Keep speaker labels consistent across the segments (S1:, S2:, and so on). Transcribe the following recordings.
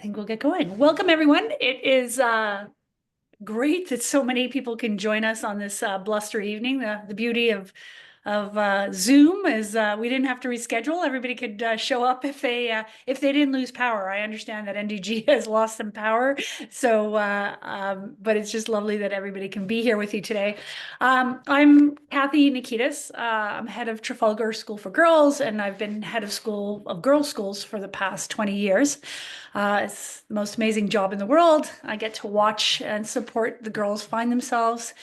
S1: think we'll get going. Welcome, everyone. It is great that so many people can join us on this blustery evening. The beauty of Zoom is we didn't have to reschedule. Everybody could show up if they didn't lose power. I understand that NDG has lost some power, so but it's just lovely that everybody can be here with you today. I'm Kathy Nikitas. I'm head of Trafalgar School for Girls, and I've been head of girls' schools for the past 20 years. It's the most amazing job in the world. I get to watch and support the girls find themselves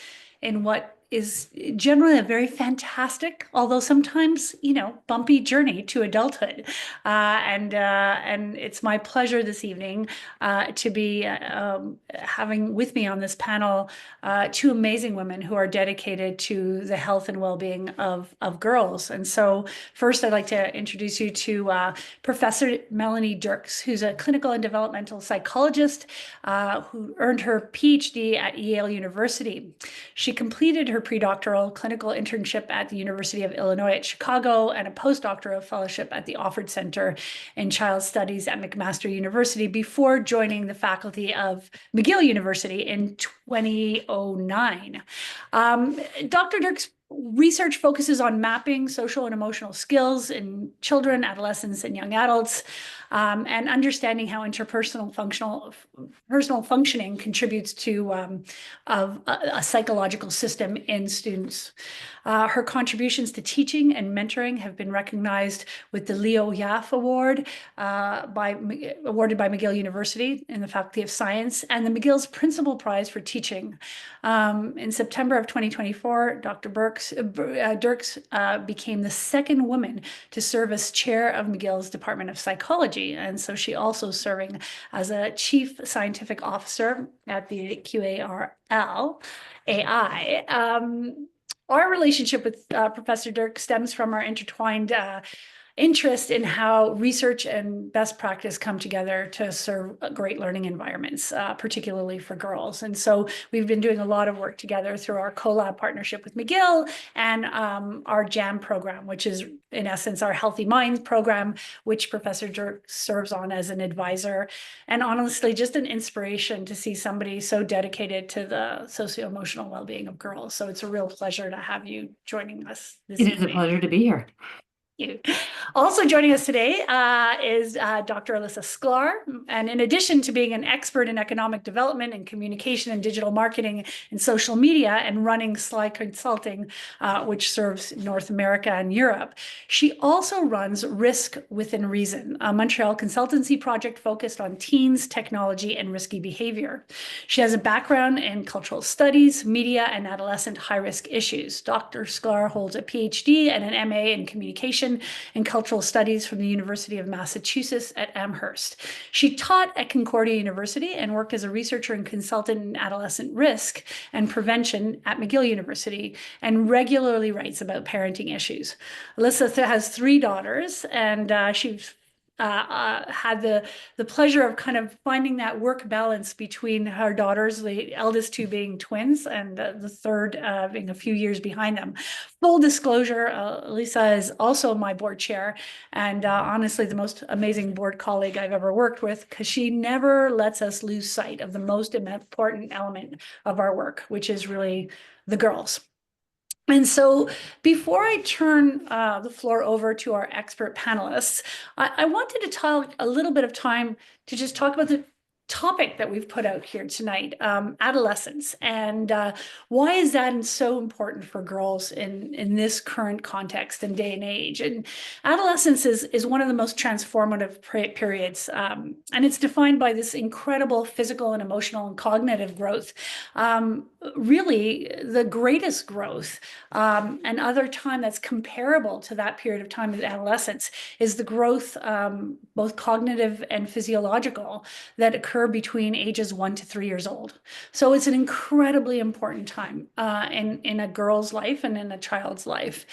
S1: in what is generally a very fantastic, although sometimes, bumpy journey to adulthood. And it's my pleasure this evening to be having with me on this panel two amazing women who are dedicated to the health and well-being of girls. And so first, I'd like to introduce you to Professor Melanie Dirks, who's a clinical and developmental psychologist who earned her PhD at Yale University. She completed her predoctoral clinical internship at the University of Illinois at Chicago and a postdoctoral fellowship at the Offord Center in Child Studies at McMaster University before joining the faculty of McGill University in 2009. Dr. Dirks' research focuses on mapping social and emotional skills in children, adolescents, and young adults, and understanding how personal functioning contributes to a psychological system in students. Her contributions to teaching and mentoring have been recognized with the Leo Yaff Award awarded by McGill University in the Faculty of Science, and the McGill's Principal Prize for Teaching. In September of 2024, Dr. Dirks became the second woman to serve as chair of McGill's Department of Psychology. And so she also serving as a chief scientific officer at the QARL AI. Our relationship with Professor Dirks stems from our intertwined interest in how research and best practice come together to serve great learning environments, particularly for girls. And so we've been doing a lot of work together through our collab partnership with McGill and our JAM program, which is in essence our Healthy Minds program, which Professor Dirks serves on as an advisor. And honestly, just an inspiration to see somebody so dedicated to the socio-emotional well-being of girls. So it's a real pleasure to have you joining us this
S2: evening.
S1: It is a
S2: pleasure to be here.
S1: You. Also joining us today is Dr. Alyssa Sklar. And in addition to being an expert in economic development and communication and digital marketing and social media and running Sly Consulting, which serves North America and Europe, she also runs Risk Within Reason, a Montreal consultancy project focused on teens, technology, and risky behavior. She has a background in cultural studies, media, and adolescent high-risk issues. Dr. Sklar holds a PhD and an MA in communication and cultural studies from the University of Massachusetts at Amherst. She taught at Concordia University and worked as a researcher and consultant in adolescent risk and prevention at McGill University, and regularly writes about parenting issues. Alyssa has 3 daughters, and she's had the pleasure of kind of finding that work balance between her daughters, the eldest 2 being twins, and the third being a few years behind them. Full disclosure, Lisa is also my board chair, and honestly, the most amazing board colleague I've ever worked with, because she never lets us lose sight of the most important element of our work, which is really the girls. And so before I turn the floor over to our expert panelists, I wanted to talk a little bit of time to just talk about the topic that we've put out here tonight, adolescence, and why is that so important for girls in this current context and day and age. And adolescence is one of the most transformative periods, and it's defined by this incredible physical and emotional and cognitive growth, really the greatest growth. And other time that's comparable to that period of time in adolescence is the growth, both cognitive and physiological, that occur between ages 1 to 3 years old. So it's an incredibly important time in a girl's life and in a child's life.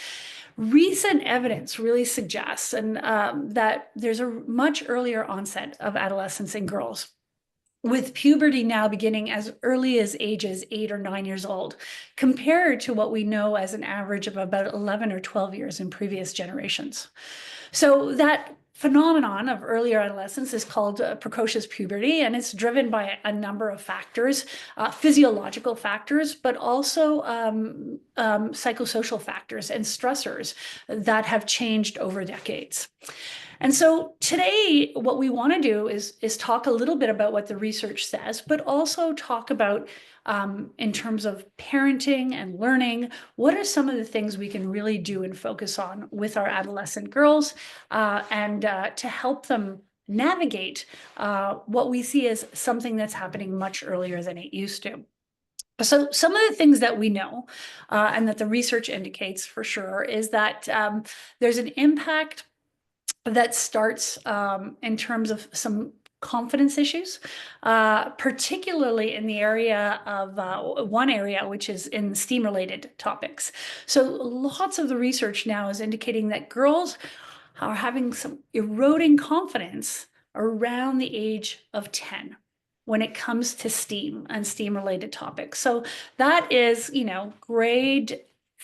S1: Recent evidence really suggests that there's a much earlier onset of adolescence in girls, with puberty now beginning as early as ages 8 or 9 years old, compared to what we know as an average of about 11 or 12 years in previous generations. So that phenomenon of earlier adolescence is called precocious puberty, and it's driven by a number of factors, physiological factors, but also psychosocial factors and stressors that have changed over decades. And so today, what we want to do is talk a little bit about what the research says, but also talk about in terms of parenting and learning, what are some of the things we can really do and focus on with our adolescent girls and to help them navigate what we see as something that's happening much earlier than it used to. So some of the things that we know and that the research indicates for sure is that there's an impact that starts in terms of some confidence issues, particularly in the area of one area, which is in STEAM related topics. So lots of the research now is indicating that girls are having some eroding confidence around the age of 10 when it comes to STEAM and STEAM related topics. So that is, grade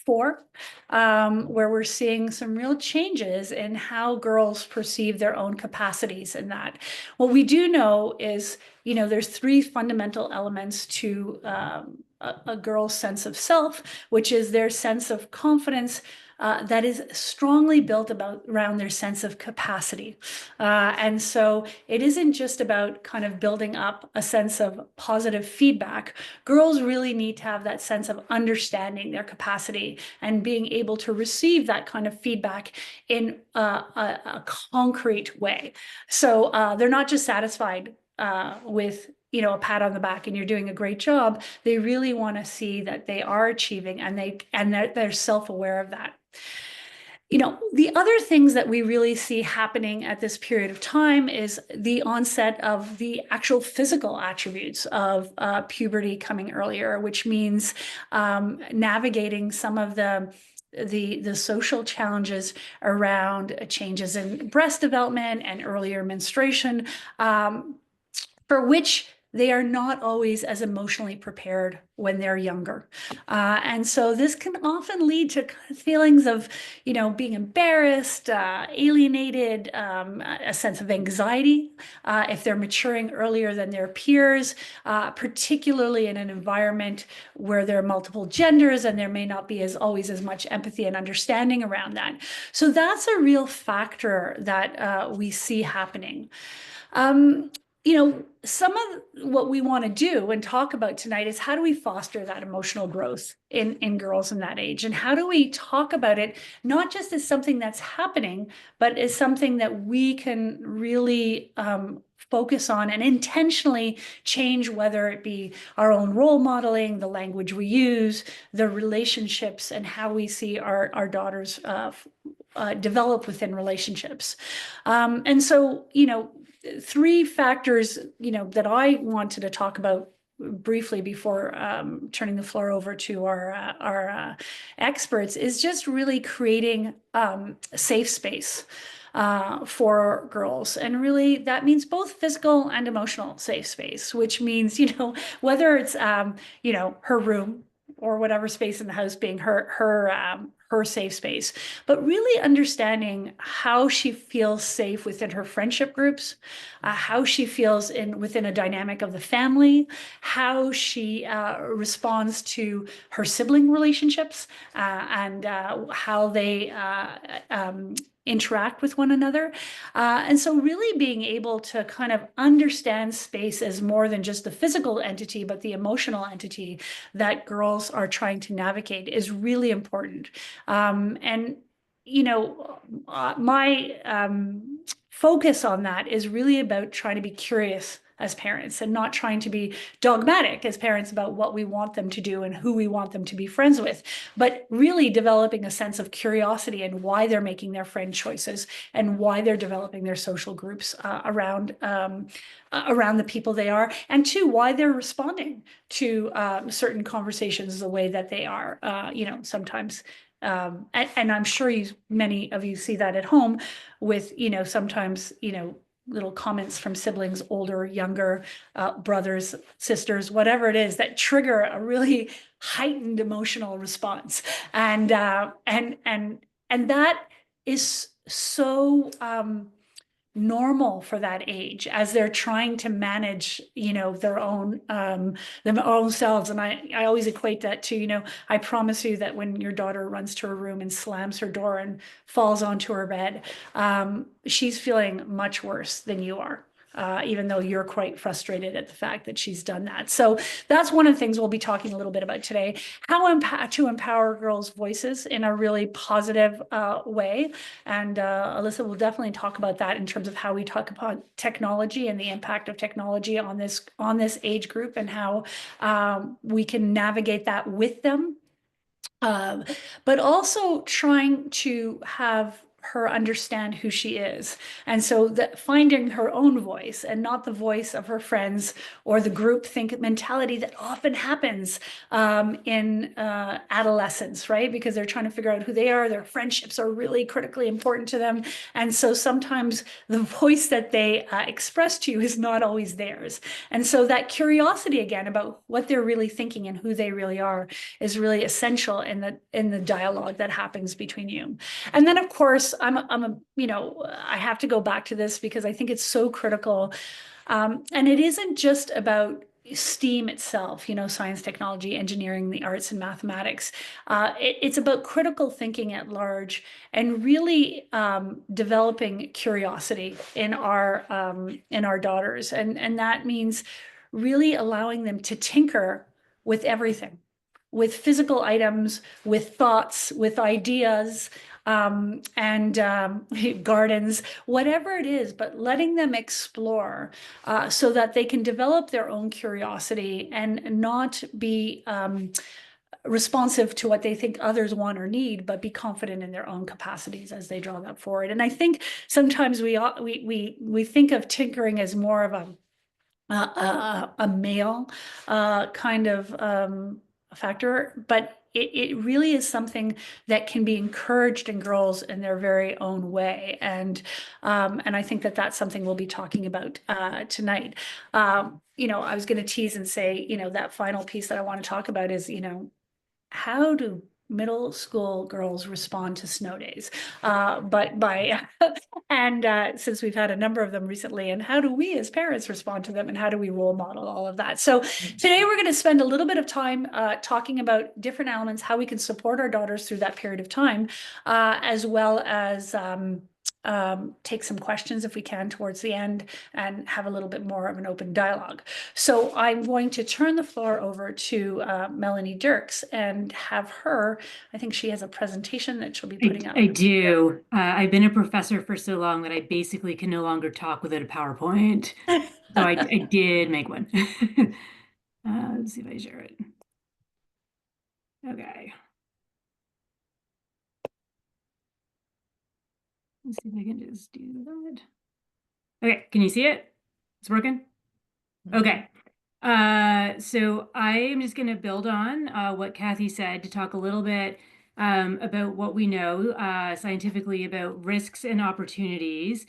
S1: 4, where we're seeing some real changes in how girls perceive their own capacities in that. What we do know is, there's 3 fundamental elements to a girl's sense of self, which is their sense of confidence, that is strongly built around their sense of capacity. And so it isn't just about kind of building up a sense of positive feedback. Girls really need to have that sense of understanding their capacity and being able to receive that kind of feedback in a concrete way. So they're not just satisfied with a pat on the back and you're doing a great job. They really want to see that they are achieving and they're self-aware of that. The other things that we really see happening at this period of time is the onset of the actual physical attributes of puberty coming earlier, which means navigating some of the social challenges around changes in breast development and earlier menstruation, for which they are not always as emotionally prepared when they're younger. And so this can often lead to feelings of, being embarrassed, alienated, a sense of anxiety if they're maturing earlier than their peers, particularly in an environment where there are multiple genders and there may not be always as much empathy and understanding around that. So that's a real factor that we see happening. Some of what we want to do and talk about tonight is how do we foster that emotional growth in girls in that age? And how do we talk about it, not just as something that's happening, but as something that we can really focus on and intentionally change, whether it be our own role modeling, the language we use, the relationships, and how we see our daughters develop within relationships. And so, 3 factors, that I wanted to talk about briefly before turning the floor over to our experts is just really creating a safe space for girls. And really that means both physical and emotional safe space, which means, whether it's, her room or whatever space in the house being her safe space, but really understanding how she feels safe within her friendship groups, how she feels within a dynamic of the family, how she responds to her sibling relationships, and how they interact with one another. And so really being able to kind of understand space as more than just the physical entity, but the emotional entity that girls are trying to navigate is really important. And, my focus on that is really about trying to be curious as parents and not trying to be dogmatic as parents about what we want them to do and who we want them to be friends with, but really developing a sense of curiosity and why they're making their friend choices and why they're developing their social groups around the people they are, and 2, why they're responding to certain conversations the way that they are, sometimes. And I'm sure many of you see that at home with, sometimes, little comments from siblings, older, younger, brothers, sisters, whatever it is, that trigger a really heightened emotional response. And that is so normal for that age as they're trying to manage, their own selves. And I always equate that to, I promise you that when your daughter runs to her room and slams her door and falls onto her bed, she's feeling much worse than you are. Even though you're quite frustrated at the fact that she's done that. So that's one of the things we'll be talking a little bit about today, how to empower girls' voices in a really positive way. And Alyssa will definitely talk about that in terms of how we talk about technology and the impact of technology on this age group, and how we can navigate that with them. But also trying to have her understand who she is. And so that finding her own voice and not the voice of her friends or the group think mentality that often happens in adolescence, right? Because they're trying to figure out who they are. Their friendships are really critically important to them. And so sometimes the voice that they express to you is not always theirs. And so that curiosity again about what they're really thinking and who they really are is really essential in the dialogue that happens between you. And then of course, I have to go back to this because I think it's so critical. And it isn't just about STEAM itself, science, technology, engineering, the arts, and mathematics. It's about critical thinking at large and really developing curiosity in our daughters. And that means really allowing them to tinker with everything, with physical items, with thoughts, with ideas, and gardens, whatever it is, but letting them explore so that they can develop their own curiosity and not be responsive to what they think others want or need, but be confident in their own capacities as they draw that forward. And I think sometimes we think of tinkering as more of a male kind of factor, but it really is something that can be encouraged in girls in their very own way. And I think that that's something we'll be talking about tonight. I was going to tease and say, that final piece that I want to talk about is, how do middle school girls respond to snow days? And since we've had a number of them recently, and how do we as parents respond to them, and how do we role model all of that? So today we're going to spend a little bit of time talking about different elements, how we can support our daughters through that period of time, as well as take some questions if we can towards the end, and have a little bit more of an open dialogue. So I'm going to turn the floor over to Melanie Dirks and have her, I think she has a presentation that she'll be putting up.
S2: I do. I've been a professor for so long that I basically can no longer talk without a PowerPoint. So I did make one. Let's see if I share it. Okay. Let's see if I can just do that. Okay, can you see it? It's working? Okay. So I'm just going to build on what Kathy said to talk a little bit about what we know scientifically about risks and opportunities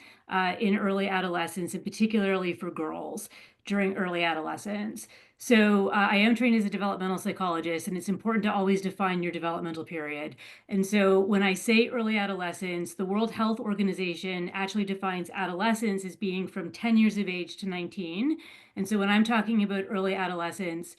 S2: in early adolescence, and particularly for girls during early adolescence. So I am trained as a developmental psychologist, and it's important to always define your developmental period. And so when I say early adolescence, the World Health Organization actually defines adolescence as being from 10 years of age to 19. And so when I'm talking about early adolescence,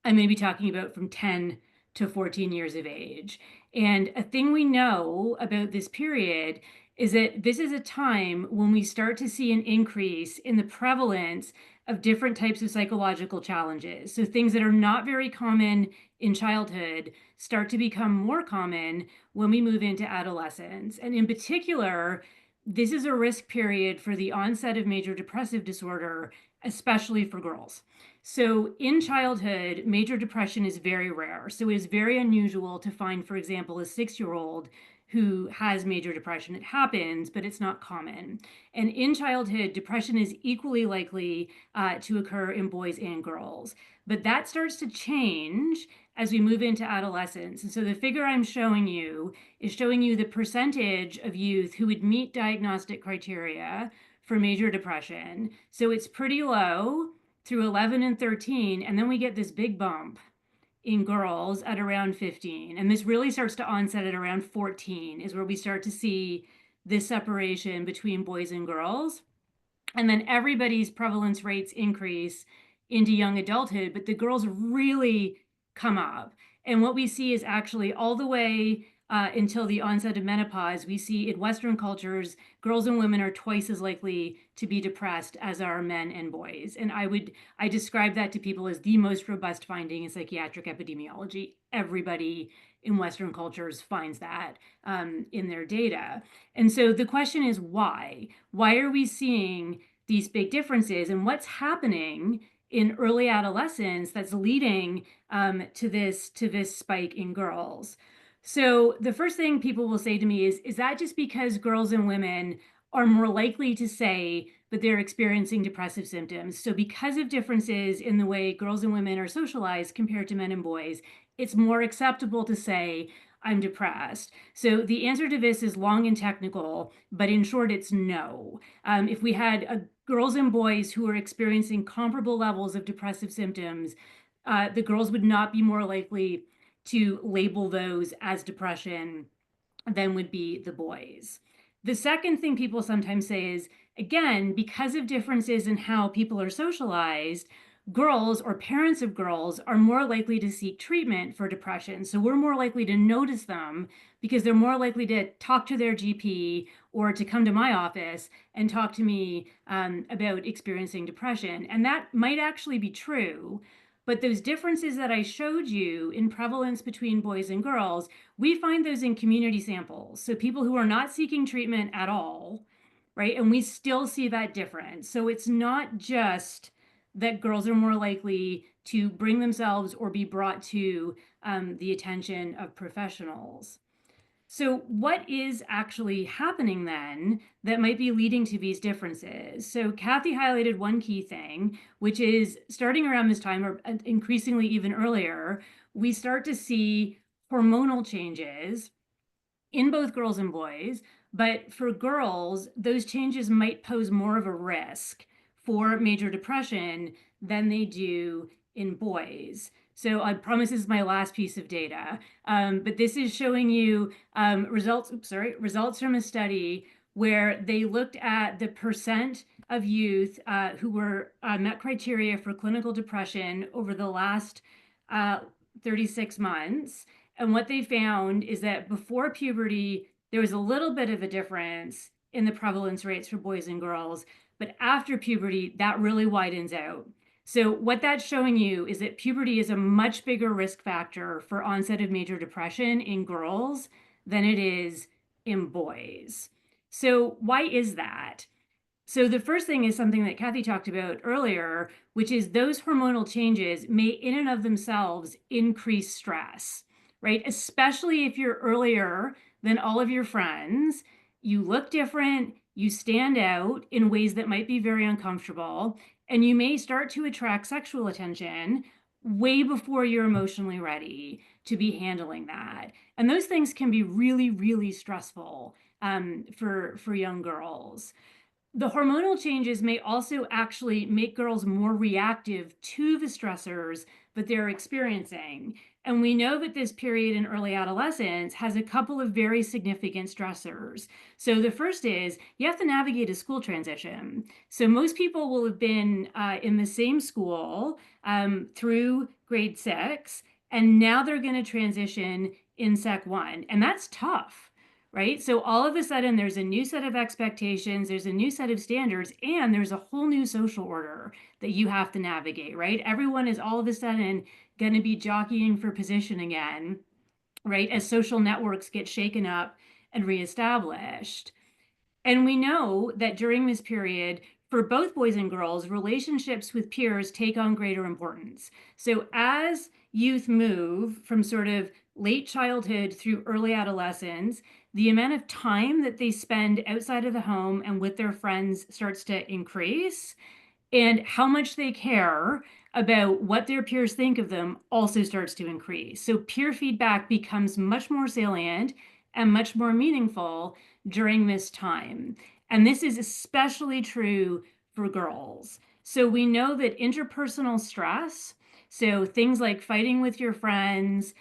S2: I'm going to be talking about from 10 to 14 years of age. And a thing we know about this period is that this is a time when we start to see an increase in the prevalence of different types of psychological challenges. So things that are not very common in childhood start to become more common when we move into adolescence. And in particular, this is a risk period for the onset of major depressive disorder, especially for girls. So in childhood, major depression is very rare. So it is very unusual to find, for example, a 6-year-old who has major depression. It happens, but it's not common. And in childhood, depression is equally likely to occur in boys and girls. But that starts to change as we move into adolescence. And so the figure I'm showing you is showing you the percentage of youth who would meet diagnostic criteria for major depression. So it's pretty low through 11 and 13, and then we get this big bump in girls at around 15. And this really starts to onset at around 14 is where we start to see this separation between boys and girls. And then everybody's prevalence rates increase into young adulthood, but the girls really come up. And what we see is actually all the way until the onset of menopause, we see in Western cultures, girls and women are twice as likely to be depressed as are men and boys. And I describe that to people as the most robust finding in psychiatric epidemiology. Everybody in Western cultures finds that in their data. And so the question is why? Why are we seeing these big differences, and what's happening in early adolescence that's leading to this spike in girls? So the first thing people will say to me is that just because girls and women are more likely to say that they're experiencing depressive symptoms? So because of differences in the way girls and women are socialized compared to men and boys, it's more acceptable to say, I'm depressed. So the answer to this is long and technical, but in short, it's no. If we had girls and boys who are experiencing comparable levels of depressive symptoms, the girls would not be more likely to label those as depression than would be the boys. The second thing people sometimes say is, again, because of differences in how people are socialized, girls or parents of girls are more likely to seek treatment for depression. So we're more likely to notice them because they're more likely to talk to their GP or to come to my office and talk to me about experiencing depression. And that might actually be true. But those differences that I showed you in prevalence between boys and girls, we find those in community samples. So people who are not seeking treatment at all, right? And we still see that difference. So it's not just that girls are more likely to bring themselves or be brought to the attention of professionals. So what is actually happening then that might be leading to these differences? So Kathy highlighted one key thing, which is starting around this time, or increasingly even earlier, we start to see hormonal changes in both girls and boys. But for girls, those changes might pose more of a risk for major depression than they do in boys. So I promise this is my last piece of data, but this is showing you results from a study where they looked at the percent of youth who were met criteria for clinical depression over the last 36 months. And what they found is that before puberty, there was a little bit of a difference in the prevalence rates for boys and girls, but after puberty, that really widens out. So what that's showing you is that puberty is a much bigger risk factor for onset of major depression in girls than it is in boys. So why is that? So the first thing is something that Kathy talked about earlier, which is those hormonal changes may in and of themselves increase stress, right? Especially if you're earlier than all of your friends, you look different, you stand out in ways that might be very uncomfortable, and you may start to attract sexual attention way before you're emotionally ready to be handling that. And those things can be really, really stressful for young girls. The hormonal changes may also actually make girls more reactive to the stressors that they're experiencing. And we know that this period in early adolescence has a couple of very significant stressors. So the first is you have to navigate a school transition. So most people will have been in the same school through grade 6, and now they're going to transition in Sec 1. And that's tough, right? So all of a sudden, there's a new set of expectations, there's a new set of standards, and there's a whole new social order that you have to navigate, right? Everyone is all of a sudden going to be jockeying for position again, right? As social networks get shaken up and reestablished. And we know that during this period, for both boys and girls, relationships with peers take on greater importance. So as youth move from sort of late childhood through early adolescence, the amount of time that they spend outside of the home and with their friends starts to increase, and how much they care about what their peers think of them also starts to increase. So peer feedback becomes much more salient and much more meaningful during this time. And this is especially true for girls. So we know that interpersonal stress, so things like fighting with your friends,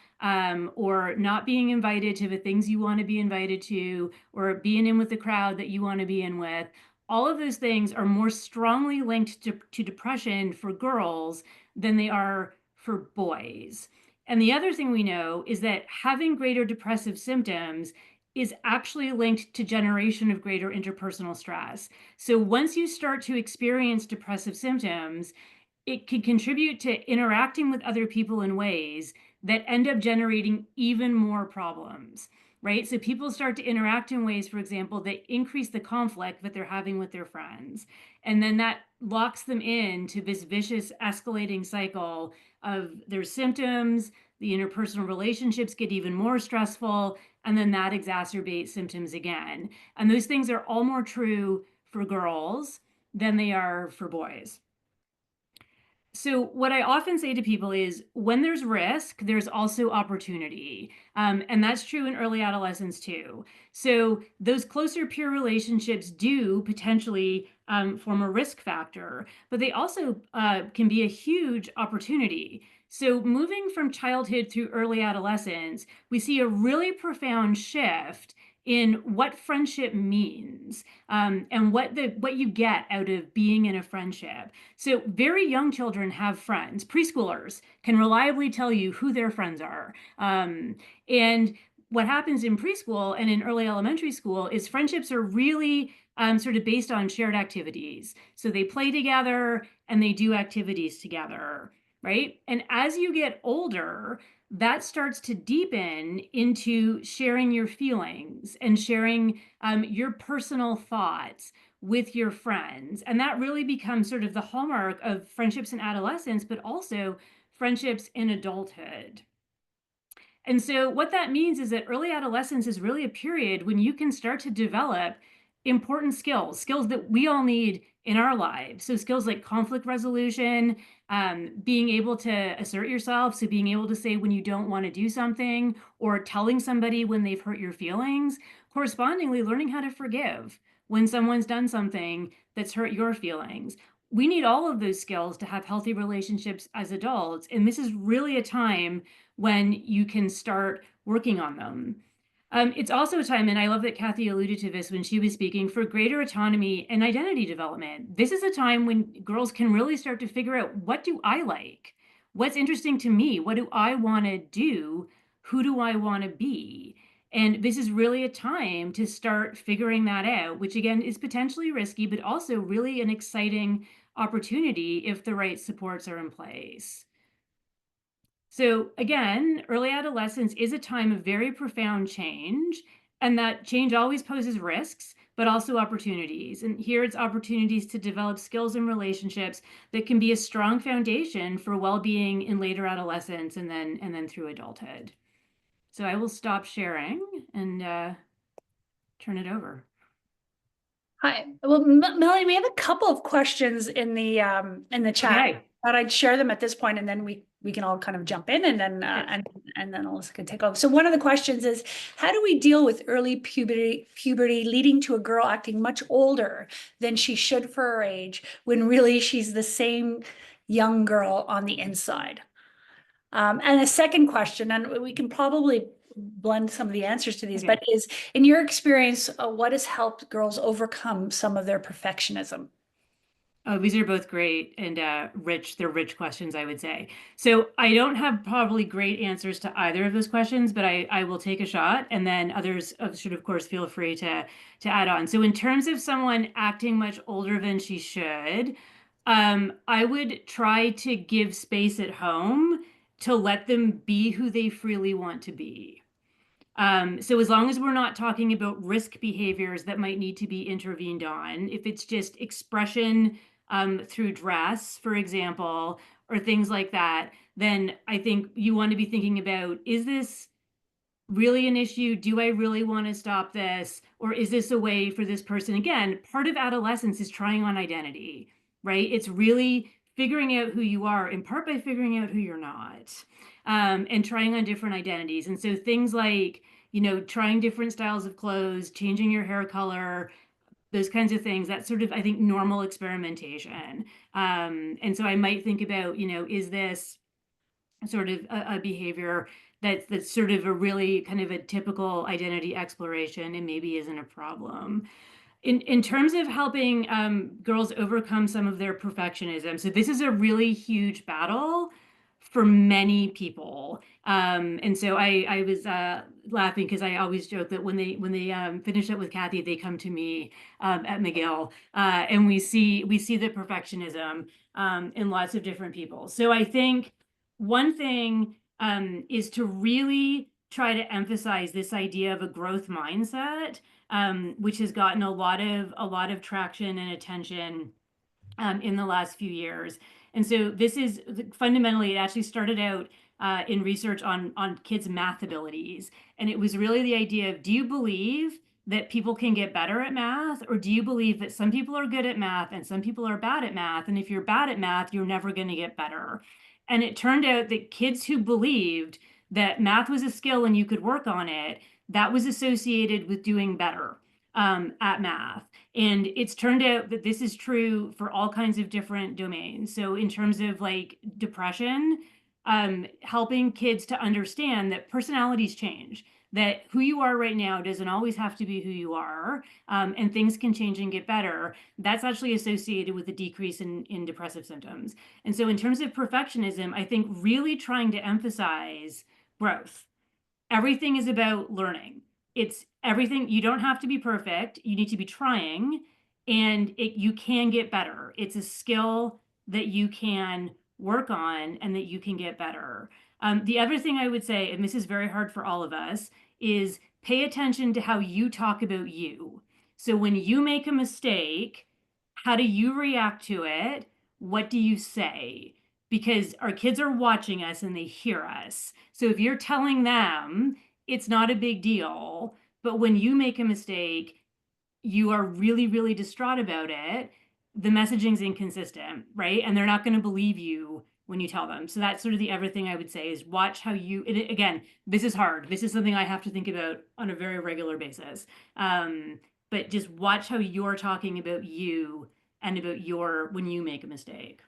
S2: or not being invited to the things you want to be invited to, or being in with the crowd that you want to be in with. All of those things are more strongly linked to depression for girls than they are for boys. And the other thing we know is that having greater depressive symptoms is actually linked to generation of greater interpersonal stress. So once you start to experience depressive symptoms, it can contribute to interacting with other people in ways that end up generating even more problems, right? So people start to interact in ways, for example, that increase the conflict that they're having with their friends. And then that locks them into this vicious escalating cycle of their symptoms, the interpersonal relationships get even more stressful, and then that exacerbates symptoms again. And those things are all more true for girls than they are for boys. So, what I often say to people is when there's risk, there's also opportunity. And that's true in early adolescence too. So, those closer peer relationships do potentially form a risk factor, but they also can be a huge opportunity. So, moving from childhood through early adolescence, we see a really profound shift in what friendship means, and what you get out of being in a friendship. So very young children have friends. Preschoolers can reliably tell you who their friends are. And what happens in preschool and in early elementary school is friendships are really sort of based on shared activities. So they play together and they do activities together, right? And as you get older, that starts to deepen into sharing your feelings and sharing your personal thoughts with your friends. And that really becomes sort of the hallmark of friendships in adolescence, but also friendships in adulthood. And so, what that means is that early adolescence is really a period when you can start to develop important skills, skills that we all need in our lives. So, skills like conflict resolution, being able to assert yourself. So, being able to say when you don't want to do something, or telling somebody when they've hurt your feelings, correspondingly, learning how to forgive when someone's done something that's hurt your feelings. We need all of those skills to have healthy relationships as adults. And this is really a time when you can start working on them. It's also a time, and I love that Kathy alluded to this when she was speaking, for greater autonomy and identity development. This is a time when girls can really start to figure out, what do I like? What's interesting to me? What do I want to do? Who do I want to be? And this is really a time to start figuring that out, which again is potentially risky, but also really an exciting opportunity if the right supports are in place. So again, early adolescence is a time of very profound change, and that change always poses risks, but also opportunities. And here it's opportunities to develop skills and relationships that can be a strong foundation for well-being in later adolescence and then through adulthood. So I will stop sharing and turn it over.
S1: Hi. Well, Melanie, we have a couple of questions in the chat.
S2: Okay.
S1: Thought I'd share them at this point, and then we can all kind of jump in, and then and then Alyssa can take over. So one of the questions is, how do we deal with early puberty leading to a girl acting much older than she should for her age, when really she's the same young girl on the inside? And a second question, and we can probably blend some of the answers to these,
S2: Okay.
S1: but is, in your experience, what has helped girls overcome some of their perfectionism?
S2: Oh, these are both great and rich. They're rich questions, I would say. So I don't have probably great answers to either of those questions, but I will take a shot, and then others should, of course, feel free to add on. So in terms of someone acting much older than she should, I would try to give space at home to let them be who they freely want to be. So as long as we're not talking about risk behaviors that might need to be intervened on, if it's just expression through dress, for example, or things like that, then I think you want to be thinking about, is this really an issue? Do I really want to stop this? Or is this a way for this person? Again, part of adolescence is trying on identity, right? It's really figuring out who you are, in part by figuring out who you're not, and trying on different identities. And so things like, trying different styles of clothes, changing your hair color, those kinds of things, that's sort of, I think, normal experimentation. And so I might think about, is this sort of a behavior that's sort of a really kind of a typical identity exploration and maybe isn't a problem. In terms of helping girls overcome some of their perfectionism, so this is a really huge battle for many people. And so I was laughing because I always joke that when they finish up with Kathy, they come to me at McGill, and we see the perfectionism in lots of different people. So I think one thing is to really try to emphasize this idea of a growth mindset, which has gotten a lot of traction and attention in the last few years. And so this is fundamentally, it actually started out in research on kids' math abilities. And it was really the idea of, do you believe that people can get better at math, or do you believe that some people are good at math and some people are bad at math? And if you're bad at math, you're never going to get better. And it turned out that kids who believed that math was a skill and you could work on it, that was associated with doing better at math. And it's turned out that this is true for all kinds of different domains. So in terms of like depression, helping kids to understand that personalities change, that who you are right now doesn't always have to be who you are, and things can change and get better. That's actually associated with a decrease in depressive symptoms. And so in terms of perfectionism, I think really trying to emphasize growth. Everything is about learning. It's everything. You don't have to be perfect. You need to be trying, and you can get better. It's a skill that you can work on and that you can get better. The other thing I would say, and this is very hard for all of us, is pay attention to how you talk about you. So when you make a mistake, how do you react to it? What do you say? Because our kids are watching us and they hear us. So if you're telling them it's not a big deal, but when you make a mistake, you are really, really distraught about it, the messaging's inconsistent, right? And they're not going to believe you when you tell them. So that's sort of the other thing I would say is watch how you, and again, this is hard. This is something I have to think about on a very regular basis. But just watch how you're talking about you and about when you make a mistake.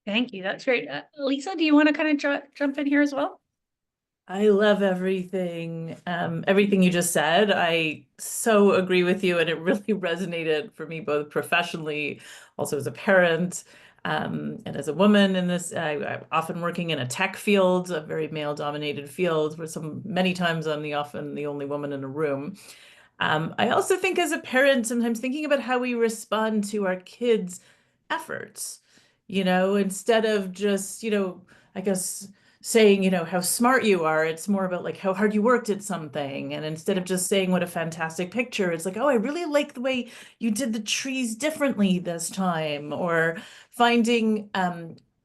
S1: Thank you. That's great. Lisa, do you want to kind of jump in here as well?
S3: I love everything you just said. I so agree with you, and it really resonated for me both professionally, also as a parent, and as a woman in this. I'm often working in a tech field, a very male-dominated field, where many times I'm often the only woman in a room. I also think as a parent, sometimes thinking about how we respond to our kids' efforts, instead of just, I guess saying, how smart you are, it's more about like how hard you worked at something. And instead of just saying what a fantastic picture, it's like, oh, I really like the way you did the trees differently this time, or finding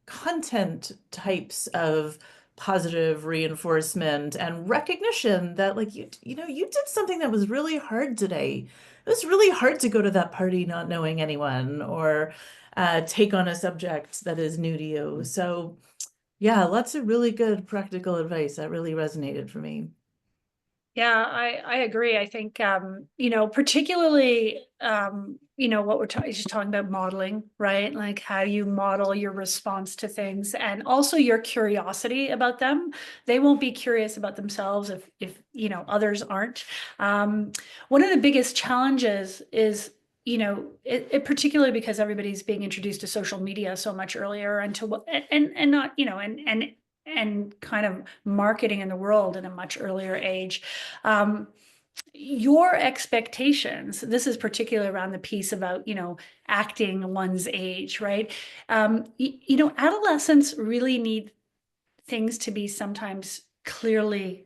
S3: content types of positive reinforcement and recognition that like you did something that was really hard today. It was really hard to go to that party not knowing anyone, or take on a subject that is new to you. So yeah, lots of really good practical advice that really resonated for me.
S1: Yeah, I agree. I think, particularly, what we're just talking about modeling, right? Like how you model your response to things and also your curiosity about them. They won't be curious about themselves if others aren't. One of the biggest challenges is, it particularly because everybody's being introduced to social media so much earlier and to what, and not, and kind of marketing in the world in a much earlier age. Your expectations, this is particularly around the piece about, acting one's age, right? Adolescents really need things to be sometimes clearly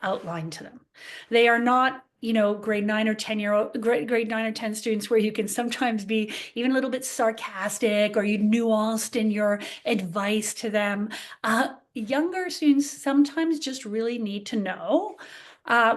S1: outlined to them. They are not, grade 9 or 10 grade 9 or 10 students where you can sometimes be even a little bit sarcastic or you nuanced in your advice to them. Younger students sometimes just really need to know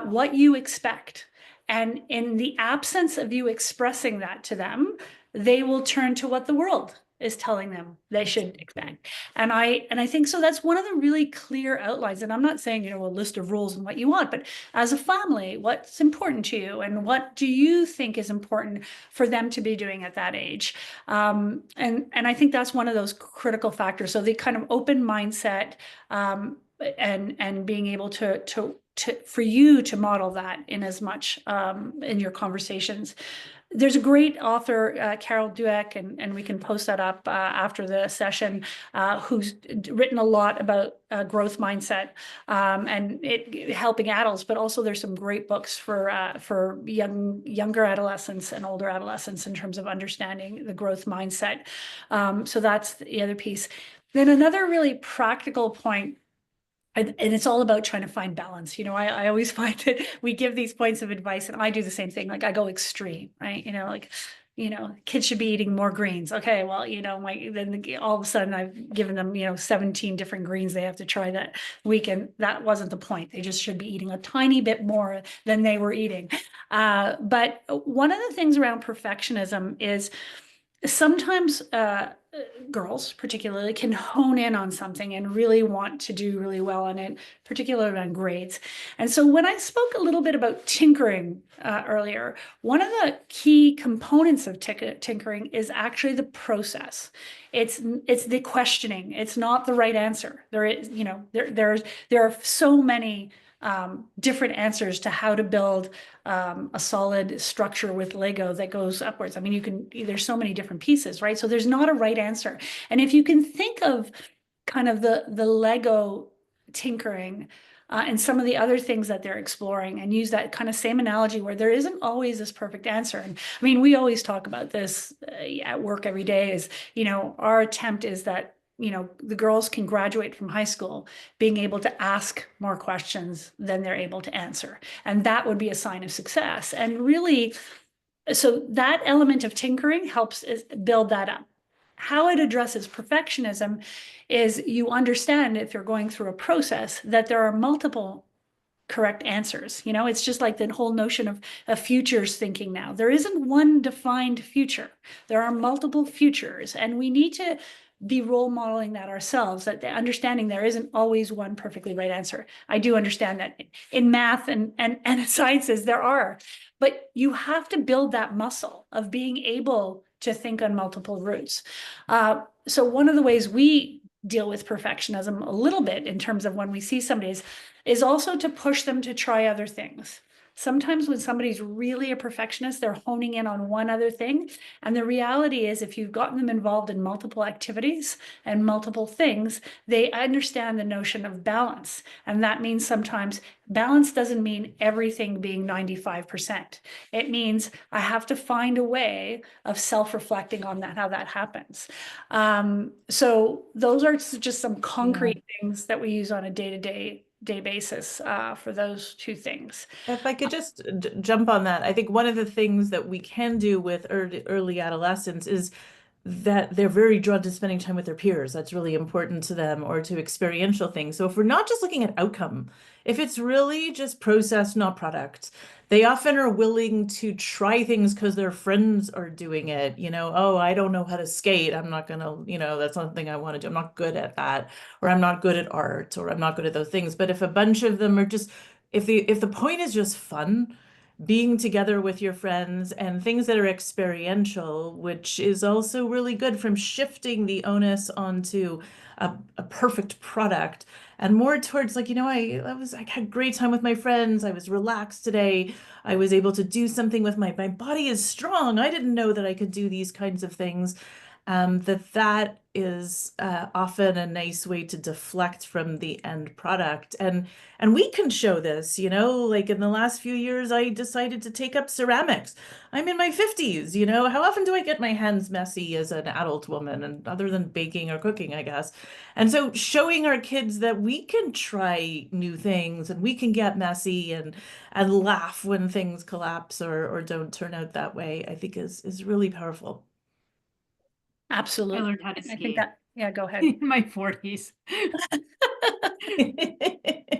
S1: what you expect. And in the absence of you expressing that to them, they will turn to what the world is telling them they should expect. And I think so that's one of the really clear outlines. And I'm not saying, a list of rules and what you want, but as a family, what's important to you and what do you think is important for them to be doing at that age? And I think that's one of those critical factors. So the kind of open mindset, and being able to for you to model that in as much in your conversations. There's a great author, Carol Dweck, and we can post that up after the session, who's written a lot about growth mindset and it helping adults, but also there's some great books for younger adolescents and older adolescents in terms of understanding the growth mindset. So that's the other piece. Then another really practical point, and it's all about trying to find balance. I always find that we give these points of advice and I do the same thing. Like I go extreme, right? Kids should be eating more greens. Okay, well, then all of a sudden I've given them, 17 different greens they have to try that week. And that wasn't the point. They just should be eating a tiny bit more than they were eating. But one of the things around perfectionism is sometimes girls particularly can hone in on something and really want to do really well on it, particularly on grades. And so when I spoke a little bit about tinkering earlier, one of the key components of tinkering is actually the process. It's the questioning. It's not the right answer. There is, there are so many different answers to how to build a solid structure with Lego that goes upwards. I mean, there's so many different pieces, right? So there's not a right answer. And if you can think of kind of the Lego tinkering and some of the other things that they're exploring and use that kind of same analogy where there isn't always this perfect answer. And I mean, we always talk about this at work every day is, our attempt is that the girls can graduate from high school being able to ask more questions than they're able to answer. And that would be a sign of success. And really, so that element of tinkering helps build that up. How it addresses perfectionism is you understand if you're going through a process that there are multiple correct answers. It's just like the whole notion of futures thinking now. There isn't one defined future. There are multiple futures, and we need to be role modeling that ourselves, that the understanding there isn't always one perfectly right answer. I do understand that in math and sciences there are, but you have to build that muscle of being able to think on multiple routes. So one of the ways we deal with perfectionism a little bit in terms of when we see somebody is also to push them to try other things. Sometimes when somebody's really a perfectionist, they're honing in on one other thing. And the reality is if you've gotten them involved in multiple activities and multiple things, they understand the notion of balance. And that means sometimes balance doesn't mean everything being 95%. It means I have to find a way of self-reflecting on that, how that happens. So those are just some concrete things that we use on a day-to-day basis for those two things.
S3: If I could just jump on that, I think one of the things that we can do with early adolescence is that they're very drawn to spending time with their peers. That's really important to them, or to experiential things. So if we're not just looking at outcome, if it's really just process, not product, they often are willing to try things because their friends are doing it. Oh, I don't know how to skate. I'm not gonna, that's something I want to do. I'm not good at that, or I'm not good at art, or I'm not good at those things. But if a bunch of them are just, if the point is just fun, being together with your friends and things that are experiential, which is also really good from shifting the onus onto a perfect product and more towards like, I had a great time with my friends. I was relaxed today. I was able to do something with my body is strong. I didn't know that I could do these kinds of things. That is often a nice way to deflect from the end product. And we can show this, like in the last few years, I decided to take up ceramics. I'm in my 50s, how often do I get my hands messy as an adult woman, and other than baking or cooking, I guess. And so showing our kids that we can try new things and we can get messy and laugh when things collapse or don't turn out that way, I think is really powerful.
S1: Absolutely.
S2: I learned how to
S1: I think
S2: ski
S1: that, yeah, go ahead.
S2: in my 40s.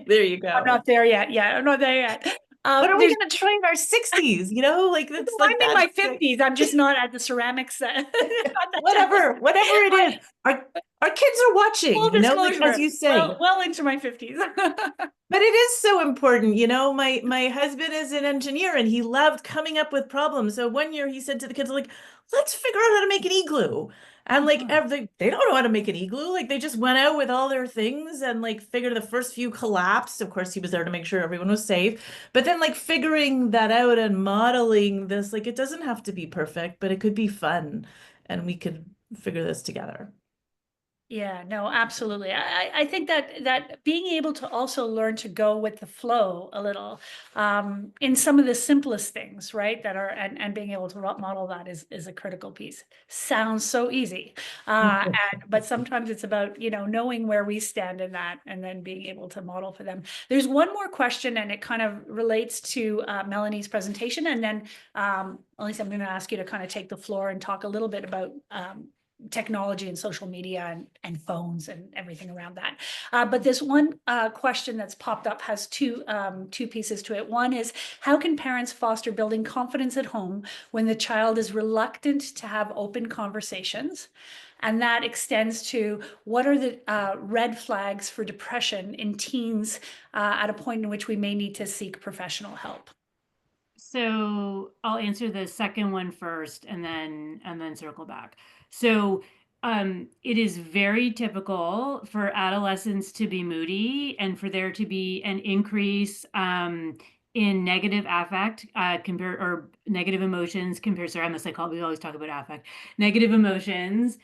S3: There you go.
S1: I'm not there yet. Yeah, I'm not there yet.
S3: What are we
S1: There's
S3: going to try in our 60s? You know, like that's
S1: I'm
S3: like
S1: in my
S3: that's like,
S1: 50s. I'm just not at the ceramics.
S3: whatever it is. Our kids are watching,
S1: Full
S3: you know, like as
S1: disclosure,
S3: you say.
S1: well into my 50s.
S3: But it is so important, you know. My husband is an engineer and he loved coming up with problems. So one year he said to the kids, like, let's figure out how to make an igloo. And like they don't know how to make an igloo. Like they just went out with all their things and like figured the first few collapsed. Of course, he was there to make sure everyone was safe. But then like figuring that out and modeling this, like it doesn't have to be perfect, but it could be fun and we could figure this together.
S1: Yeah, no, absolutely. I think that being able to also learn to go with the flow a little, in some of the simplest things, right? That are and being able to model that is a critical piece. Sounds so easy, but sometimes it's about, you know, knowing where we stand in that and then being able to model for them. There's one more question, and it kind of relates to Melanie's presentation, and then Elise, I'm going to ask you to kind of take the floor and talk a little bit about technology and social media and phones and everything around that. But this one question that's popped up has two pieces to it. One is, how can parents foster building confidence at home when the child is reluctant to have open conversations? And that extends to, what are the red flags for depression in teens at a point in which we may need to seek professional help?
S2: So I'll answer the second one first and then circle back. So it is very typical for adolescents to be moody and for there to be an increase in negative affect compared or negative emotions compared. Sorry, I'm a psychologist. We always talk about affect. Negative emotions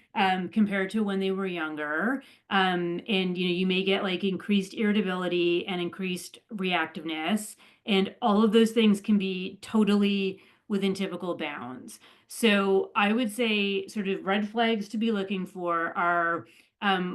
S2: compared to when they were younger. And you may get like increased irritability and increased reactiveness. And all of those things can be totally within typical bounds. So I would say sort of red flags to be looking for are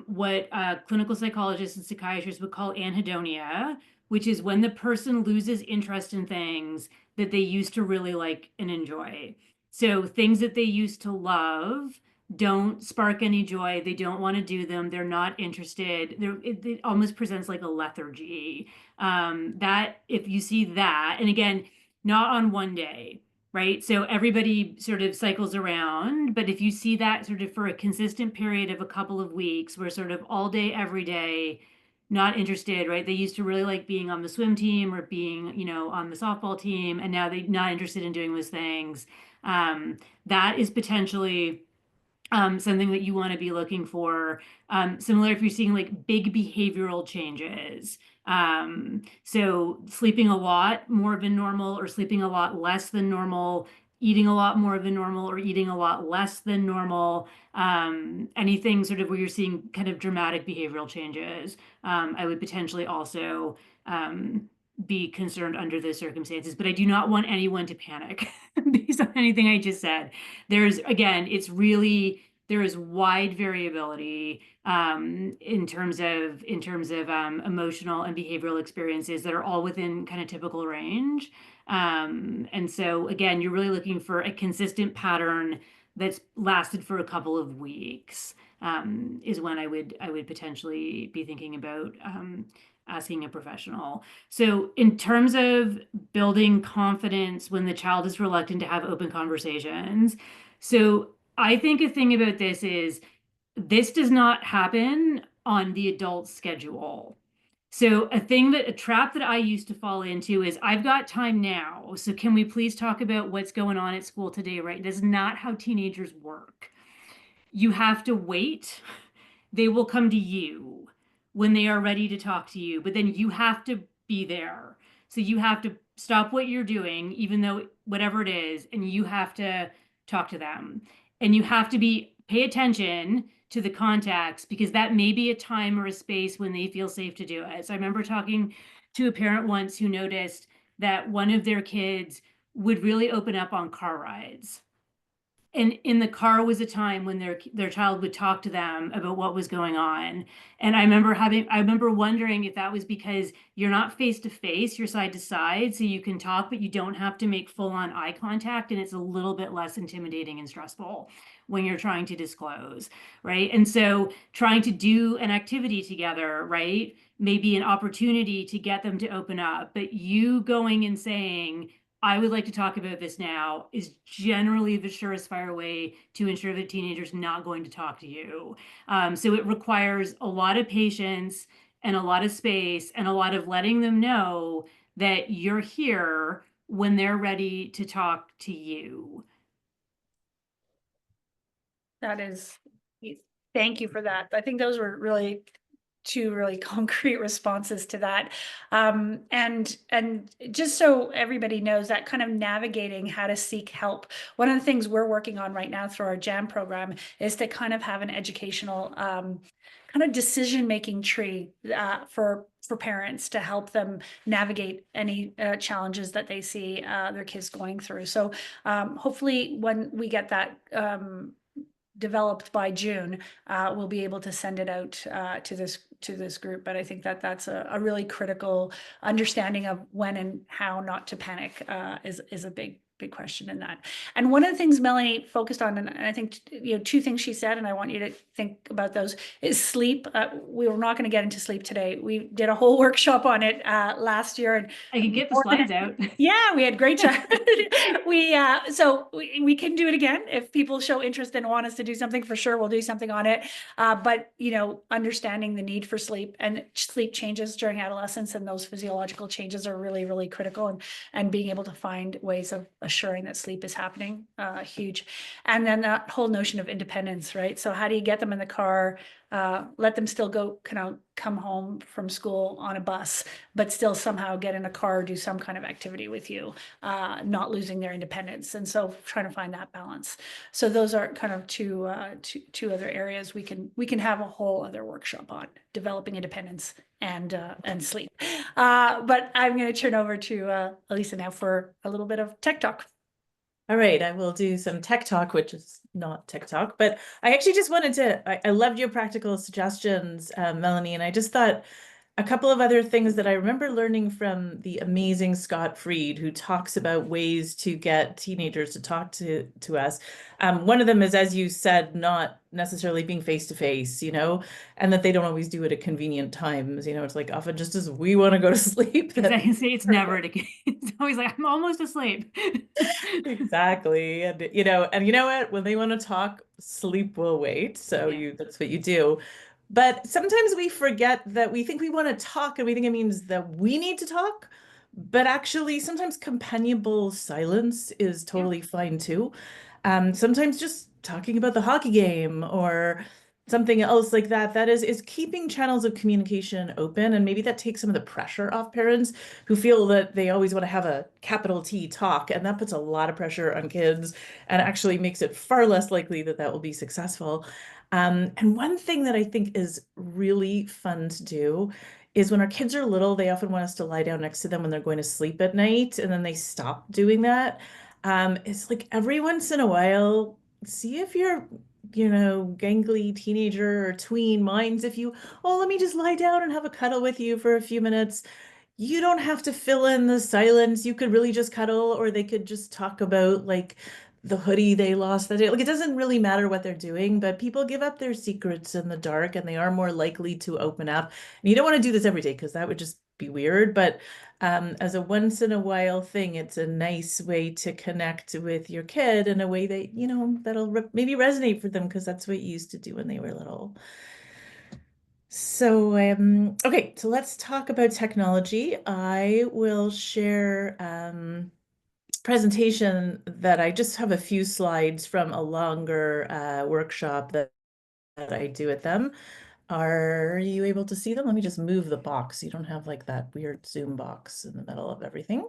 S2: what clinical psychologists and psychiatrists would call anhedonia, which is when the person loses interest in things that they used to really like and enjoy. So things that they used to love don't spark any joy. They don't want to do them. They're not interested. It almost presents like a lethargy. That if you see that, and again, not on one day, right? So everybody sort of cycles around, but if you see that sort of for a consistent period of a couple of weeks, where sort of all day, every day, not interested, right? They used to really like being on the swim team or being, on the softball team, and now they're not interested in doing those things. That is potentially something that you want to be looking for. Similar if you're seeing like big behavioral changes. So sleeping a lot more than normal or sleeping a lot less than normal, eating a lot more than normal or eating a lot less than normal. Anything sort of where you're seeing kind of dramatic behavioral changes. I would potentially also be concerned under those circumstances, but I do not want anyone to panic based on anything I just said. Again, there is wide variability in terms of emotional and behavioral experiences that are all within kind of typical range. And so again, you're really looking for a consistent pattern that's lasted for a couple of weeks, is when I would potentially be thinking about asking a professional. So in terms of building confidence when the child is reluctant to have open conversations, so I think a thing about this is this does not happen on the adult schedule. So a trap that I used to fall into is, I've got time now, so can we please talk about what's going on at school today, right? It is not how teenagers work. You have to wait. They will come to you when they are ready to talk to you, but then you have to be there. So you have to stop what you're doing, even though whatever it is, and you have to talk to them. And you have to pay attention to the context, because that may be a time or a space when they feel safe to do it. So I remember talking to a parent once who noticed that one of their kids would really open up on car rides. And in the car was a time when their child would talk to them about what was going on. And I remember wondering if that was because you're not face to face, you're side to side, so you can talk, but you don't have to make full on eye contact, and it's a little bit less intimidating and stressful when you're trying to disclose, right? And so trying to do an activity together, right, may be an opportunity to get them to open up, but you going and saying, I would like to talk about this now is generally the surest-fire way to ensure that teenagers not going to talk to you. So it requires a lot of patience and a lot of space and a lot of letting them know that you're here when they're ready to talk to you.
S1: That is, thank you for that. I think those were really two really concrete responses to that. And just so everybody knows, that kind of navigating how to seek help. One of the things we're working on right now through our JAM program is to kind of have an educational kind of decision-making tree for parents to help them navigate any challenges that they see their kids going through. So hopefully when we get that developed by June, we'll be able to send it out to this group. But I think that that's a really critical understanding of when and how not to panic is a big question in that. And one of the things Melanie focused on, and I think two things she said, and I want you to think about those, is sleep. We were not going to get into sleep today. We did a whole workshop on it last year, and
S2: I can get the slides out.
S1: yeah, we had great time. We can do it again if people show interest and want us to do something. For sure, we'll do something on it. But understanding the need for sleep and sleep changes during adolescence, and those physiological changes are really, really critical. And being able to find ways of assuring that sleep is happening, huge. And then that whole notion of independence, right? So how do you get them in the car? Let them still come home from school on a bus, but still somehow get in a car, do some kind of activity with you, not losing their independence. And so trying to find that balance. So those are kind of two other areas we can have a whole other workshop on: developing independence and sleep. But I'm going to turn over to Elisa now for a little bit of tech talk.
S3: All right, I will do some tech talk, which is not TikTok, but I actually just wanted to, I loved your practical suggestions, Melanie, and I just thought a couple of other things that I remember learning from the amazing Scott Fried, who talks about ways to get teenagers to talk to us. One of them is, as you said, not necessarily being face to face, and that they don't always do it at convenient times. It's like often just as we want to go to sleep.
S2: Exactly. It's never at a, it's always like, I'm almost asleep.
S3: Exactly. And you know what? When they want to talk, sleep will wait. So that's what you do. But sometimes we forget that we think we want to talk and we think it means that we need to talk. But actually, sometimes companionable silence is totally fine too. Sometimes just talking about the hockey game or something else like that is keeping channels of communication open. And maybe that takes some of the pressure off parents who feel that they always want to have a capital T talk. And that puts a lot of pressure on kids and actually makes it far less likely that will be successful. And one thing that I think is really fun to do is when our kids are little, they often want us to lie down next to them when they're going to sleep at night, and then they stop doing that. It's like every once in a while, see if your, gangly teenager or tween minds if you, oh, let me just lie down and have a cuddle with you for a few minutes. You don't have to fill in the silence. You could really just cuddle, or they could just talk about like the hoodie they lost that day. Like, it doesn't really matter what they're doing, but people give up their secrets in the dark and they are more likely to open up. And you don't want to do this every day because that would just be weird. But as a once in a while thing, it's a nice way to connect with your kid in a way that, that'll maybe resonate for them because that's what you used to do when they were little. So, okay, so let's talk about technology. I will share presentation that I just have a few slides from a longer workshop that I do with them. Are you able to see them? Let me just move the box. You don't have like that weird Zoom box in the middle of everything.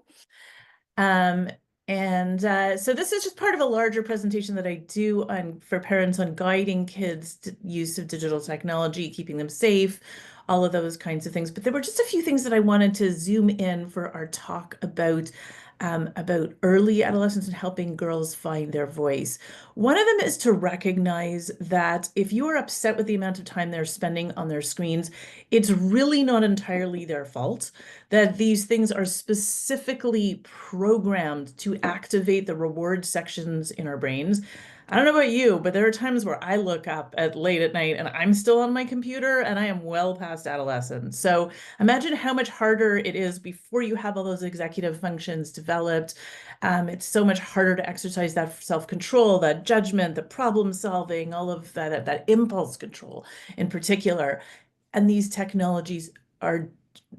S3: So this is just part of a larger presentation that I do for parents on guiding kids' use of digital technology, keeping them safe, all of those kinds of things. But there were just a few things that I wanted to zoom in for our talk about about early adolescence and helping girls find their voice. One of them is to recognize that if you are upset with the amount of time they're spending on their screens, it's really not entirely their fault, that these things are specifically programmed to activate the reward sections in our brains. I don't know about you, but there are times where I look up at late at night and I'm still on my computer and I am well past adolescence. So imagine how much harder it is before you have all those executive functions developed. It's so much harder to exercise that self-control, that judgment, the problem solving, all of that impulse control in particular. And these technologies are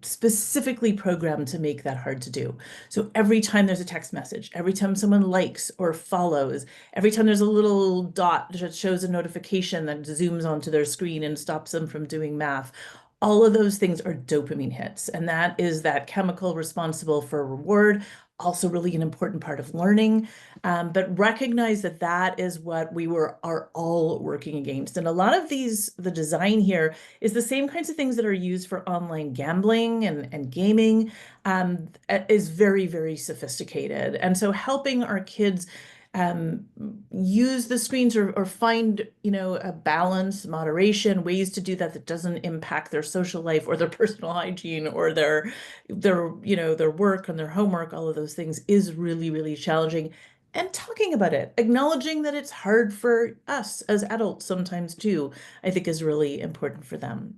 S3: specifically programmed to make that hard to do. So every time there's a text message, every time someone likes or follows, every time there's a little dot that shows a notification that zooms onto their screen and stops them from doing math, all of those things are dopamine hits. And that is that chemical responsible for reward, also really an important part of learning. But recognize that that is what are all working against. And a lot of the design here is the same kinds of things that are used for online gambling and gaming, is very, very sophisticated. And so helping our kids use the screens or find, a balance, moderation, ways to do that that doesn't impact their social life or their personal hygiene or their work and their homework, all of those things is really, really challenging. And talking about it, acknowledging that it's hard for us as adults sometimes too, I think is really important for them.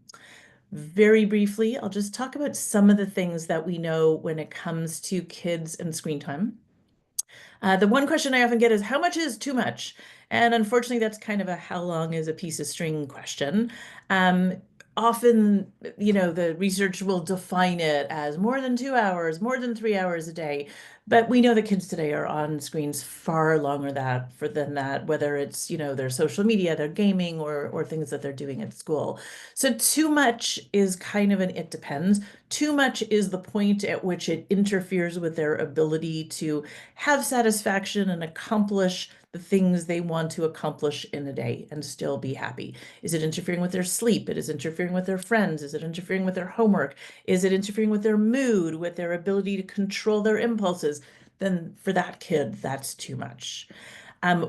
S3: Very briefly, I'll just talk about some of the things that we know when it comes to kids and screen time. The one question I often get is how much is too much? And unfortunately, that's kind of a how long is a piece of string question. Often, the research will define it as more than 2 hours, more than 3 hours a day. But we know that kids today are on screens far longer than that, whether it's, their social media, their gaming, or things that they're doing at school. So too much is kind of an it depends. Too much is the point at which it interferes with their ability to have satisfaction and accomplish the things they want to accomplish in a day and still be happy. Is it interfering with their sleep? It is interfering with their friends. Is it interfering with their homework? Is it interfering with their mood, with their ability to control their impulses? Then for that kid, that's too much.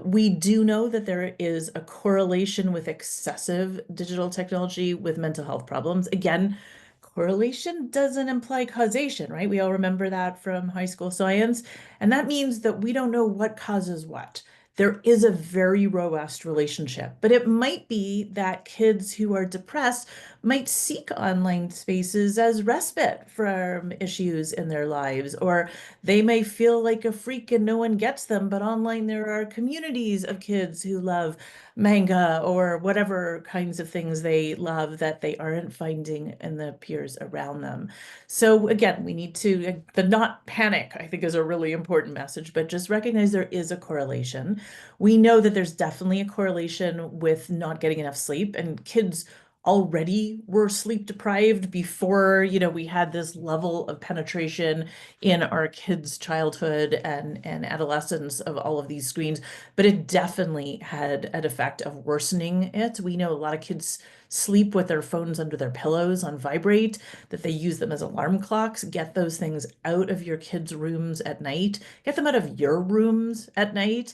S3: We do know that there is a correlation with excessive digital technology with mental health problems. Again, correlation doesn't imply causation, right? We all remember that from high school science. And that means that we don't know what causes what. There is a very robust relationship, but it might be that kids who are depressed might seek online spaces as respite from issues in their lives, or they may feel like a freak and no one gets them, but online there are communities of kids who love manga or whatever kinds of things they love that they aren't finding in the peers around them. So again, we need to, the not panic, I think is a really important message, but just recognize there is a correlation. We know that there's definitely a correlation with not getting enough sleep, and kids already were sleep deprived before, we had this level of penetration in our kids' childhood and adolescence of all of these screens, but it definitely had an effect of worsening it. We know a lot of kids sleep with their phones under their pillows on vibrate, that they use them as alarm clocks. Get those things out of your kids' rooms at night. Get them out of your rooms at night.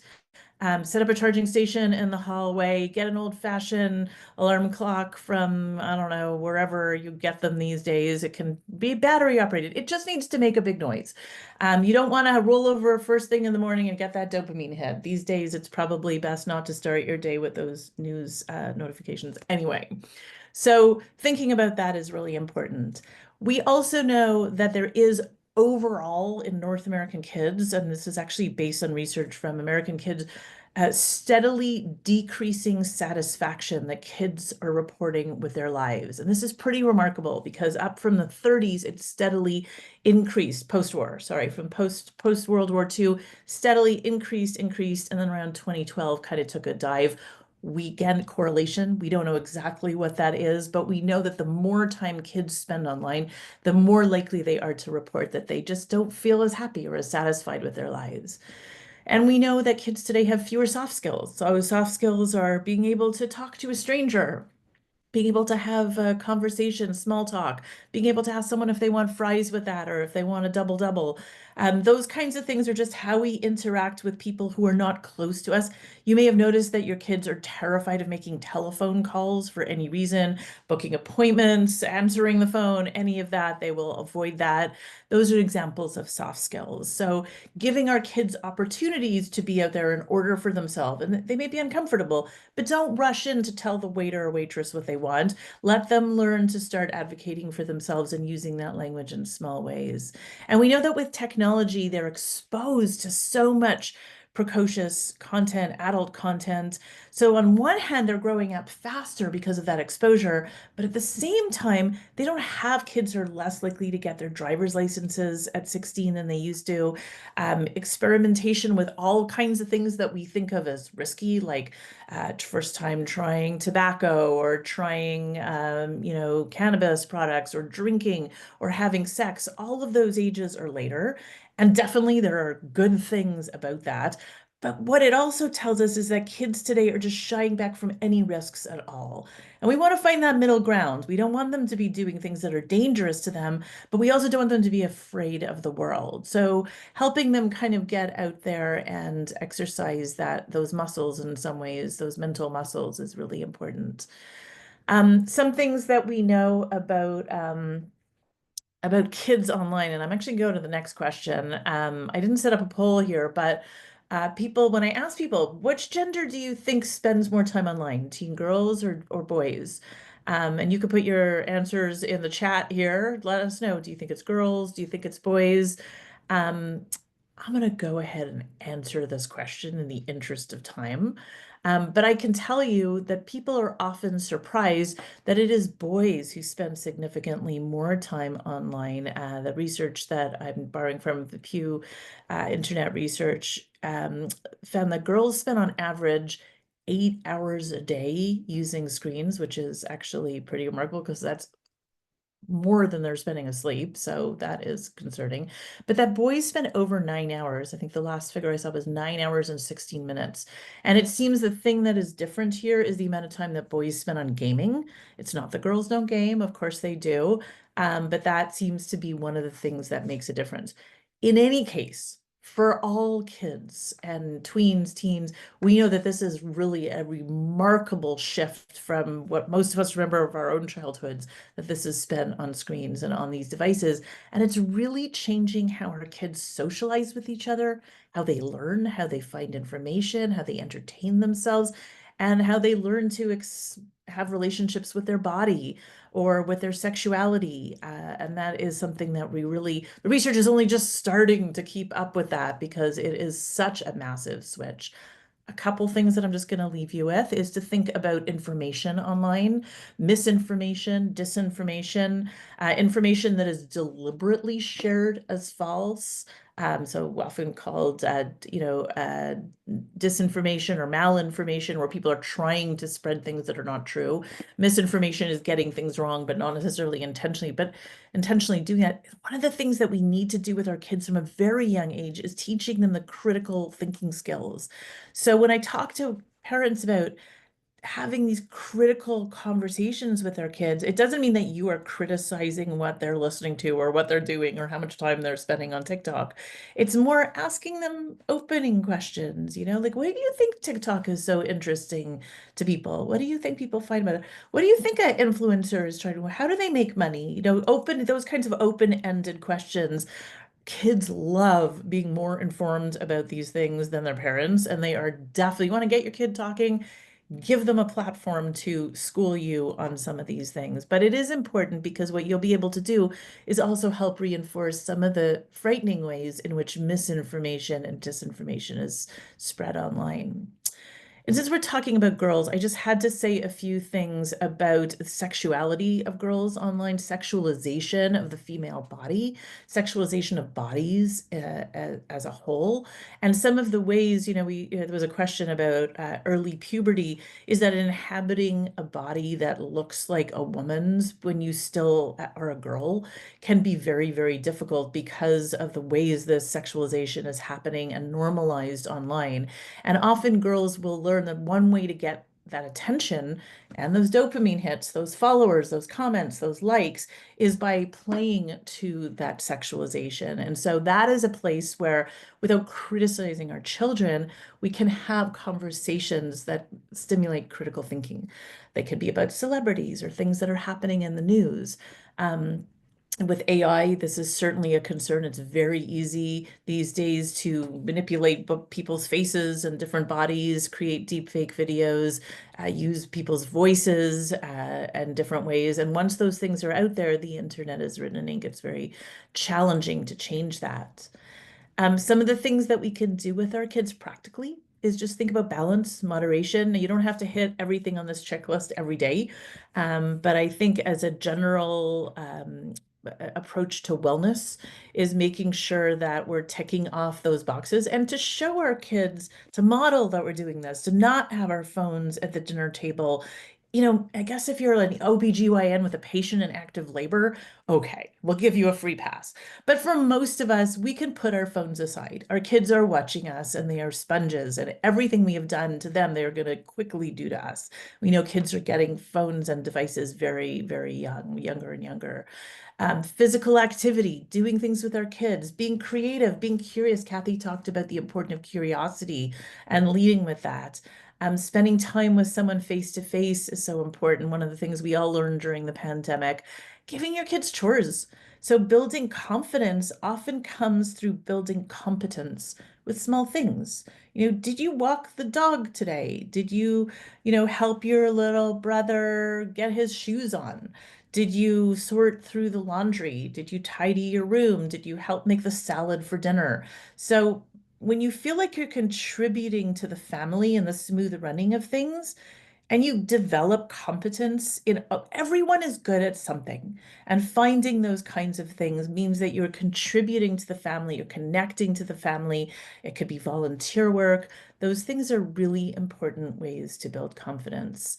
S3: Set up a charging station in the hallway, get an old-fashioned alarm clock from, I don't know, wherever you get them these days. It can be battery operated. It just needs to make a big noise. You don't want to roll over first thing in the morning and get that dopamine hit. These days, it's probably best not to start your day with those news notifications anyway. So thinking about that is really important. We also know that there is overall in North American kids, and this is actually based on research from American kids, steadily decreasing satisfaction that kids are reporting with their lives. And this is pretty remarkable because up from the 30s, it steadily increased post-war, from post-World War II, steadily increased, and then around 2012 kind of took a dive. We get correlation. We don't know exactly what that is, but we know that the more time kids spend online, the more likely they are to report that they just don't feel as happy or as satisfied with their lives. And we know that kids today have fewer soft skills. So soft skills are being able to talk to a stranger, being able to have a conversation, small talk, being able to ask someone if they want fries with that or if they want a double double. Those kinds of things are just how we interact with people who are not close to us. You may have noticed that your kids are terrified of making telephone calls for any reason, booking appointments, answering the phone, any of that. They will avoid that. Those are examples of soft skills. So giving our kids opportunities to be out there in order for themselves, and they may be uncomfortable, but don't rush in to tell the waiter or waitress what they want. Let them learn to start advocating for themselves and using that language in small ways. And we know that with technology, they're exposed to so much precocious content, adult content. So on one hand, they're growing up faster because of that exposure, but at the same time, they don't have kids who are less likely to get their driver's licenses at 16 than they used to. Experimentation with all kinds of things that we think of as risky, like first time trying tobacco or trying, cannabis products or drinking or having sex, all of those ages are later. And definitely there are good things about that. But what it also tells us is that kids today are just shying back from any risks at all. And we want to find that middle ground. We don't want them to be doing things that are dangerous to them, but we also don't want them to be afraid of the world. So helping them kind of get out there and exercise those muscles in some ways, those mental muscles is really important. Some things that we know about kids online, and I'm actually going to the next question. I didn't set up a poll here, but when I ask people, which gender do you think spends more time online, teen girls or boys? And you could put your answers in the chat here. Let us know. Do you think it's girls? Do you think it's boys? Um, I'm going to go ahead and answer this question in the interest of time. But I can tell you that people are often surprised that it is boys who spend significantly more time online. The research that I'm borrowing from the Pew Internet Research found that girls spend on average 8 hours a day using screens, which is actually pretty remarkable because that's more than they're spending asleep. So that is concerning. But that boys spend over 9 hours. I think the last figure I saw was 9 hours and 16 minutes. And it seems the thing that is different here is the amount of time that boys spend on gaming. It's not that girls don't game, of course they do. But that seems to be one of the things that makes a difference. In any case, for all kids and tweens, teens, we know that this is really a remarkable shift from what most of us remember of our own childhoods, that this is spent on screens and on these devices. And it's really changing how our kids socialize with each other, how they learn, how they find information, how they entertain themselves, and how they learn to have relationships with their body or with their sexuality. And that is something that the research is only just starting to keep up with that because it is such a massive switch. A couple things that I'm just going to leave you with is to think about information online, misinformation, disinformation, information that is deliberately shared as false. So often called, disinformation or malinformation, where people are trying to spread things that are not true. Misinformation is getting things wrong, but not necessarily intentionally, but intentionally doing that. One of the things that we need to do with our kids from a very young age is teaching them the critical thinking skills. So when I talk to parents about having these critical conversations with our kids, it doesn't mean that you are criticizing what they're listening to or what they're doing or how much time they're spending on TikTok. It's more asking them opening questions, like, why do you think TikTok is so interesting to people? What do you think people find about it? What do you think an influencer is trying to, how do they make money? Those kinds of open-ended questions. Kids love being more informed about these things than their parents, and they are definitely, you want to get your kid talking, give them a platform to school you on some of these things. But it is important because what you'll be able to do is also help reinforce some of the frightening ways in which misinformation and disinformation is spread online. And since we're talking about girls, I just had to say a few things about the sexuality of girls online, sexualization of the female body, sexualization of bodies as a whole. And some of the ways, there was a question about early puberty, is that inhabiting a body that looks like a woman's when you still are a girl can be very, very difficult because of the ways this sexualization is happening and normalized online. And often girls will learn that one way to get that attention and those dopamine hits, those followers, those comments, those likes, is by playing to that sexualization. And so that is a place where, without criticizing our children, we can have conversations that stimulate critical thinking. They could be about celebrities or things that are happening in the news. With AI, this is certainly a concern. It's very easy these days to manipulate people's faces and different bodies, create deepfake videos, use people's voices and different ways. And once those things are out there, the internet is written in ink. It's very challenging to change that. Some of the things that we can do with our kids practically is just think about balance, moderation. You don't have to hit everything on this checklist every day. But I think as a general approach to wellness is making sure that we're ticking off those boxes, and to show our kids, to model that we're doing this, to not have our phones at the dinner table. I guess if you're an OBGYN with a patient in active labor, okay, we'll give you a free pass. But for most of us, we can put our phones aside. Our kids are watching us and they are sponges, and everything we have done to them, they are going to quickly do to us. We know kids are getting phones and devices very, very young, younger and younger. Physical activity, doing things with our kids, being creative, being curious. Kathy talked about the importance of curiosity and leading with that. Spending time with someone face to face is so important. One of the things we all learned during the pandemic, giving your kids chores. So building confidence often comes through building competence with small things. Did you walk the dog today? Did you, help your little brother get his shoes on? Did you sort through the laundry? Did you tidy your room? Did you help make the salad for dinner? So when you feel like you're contributing to the family and the smooth running of things, and you develop competence in everyone is good at something, and finding those kinds of things means that you're contributing to the family, you're connecting to the family. It could be volunteer work. Those things are really important ways to build confidence.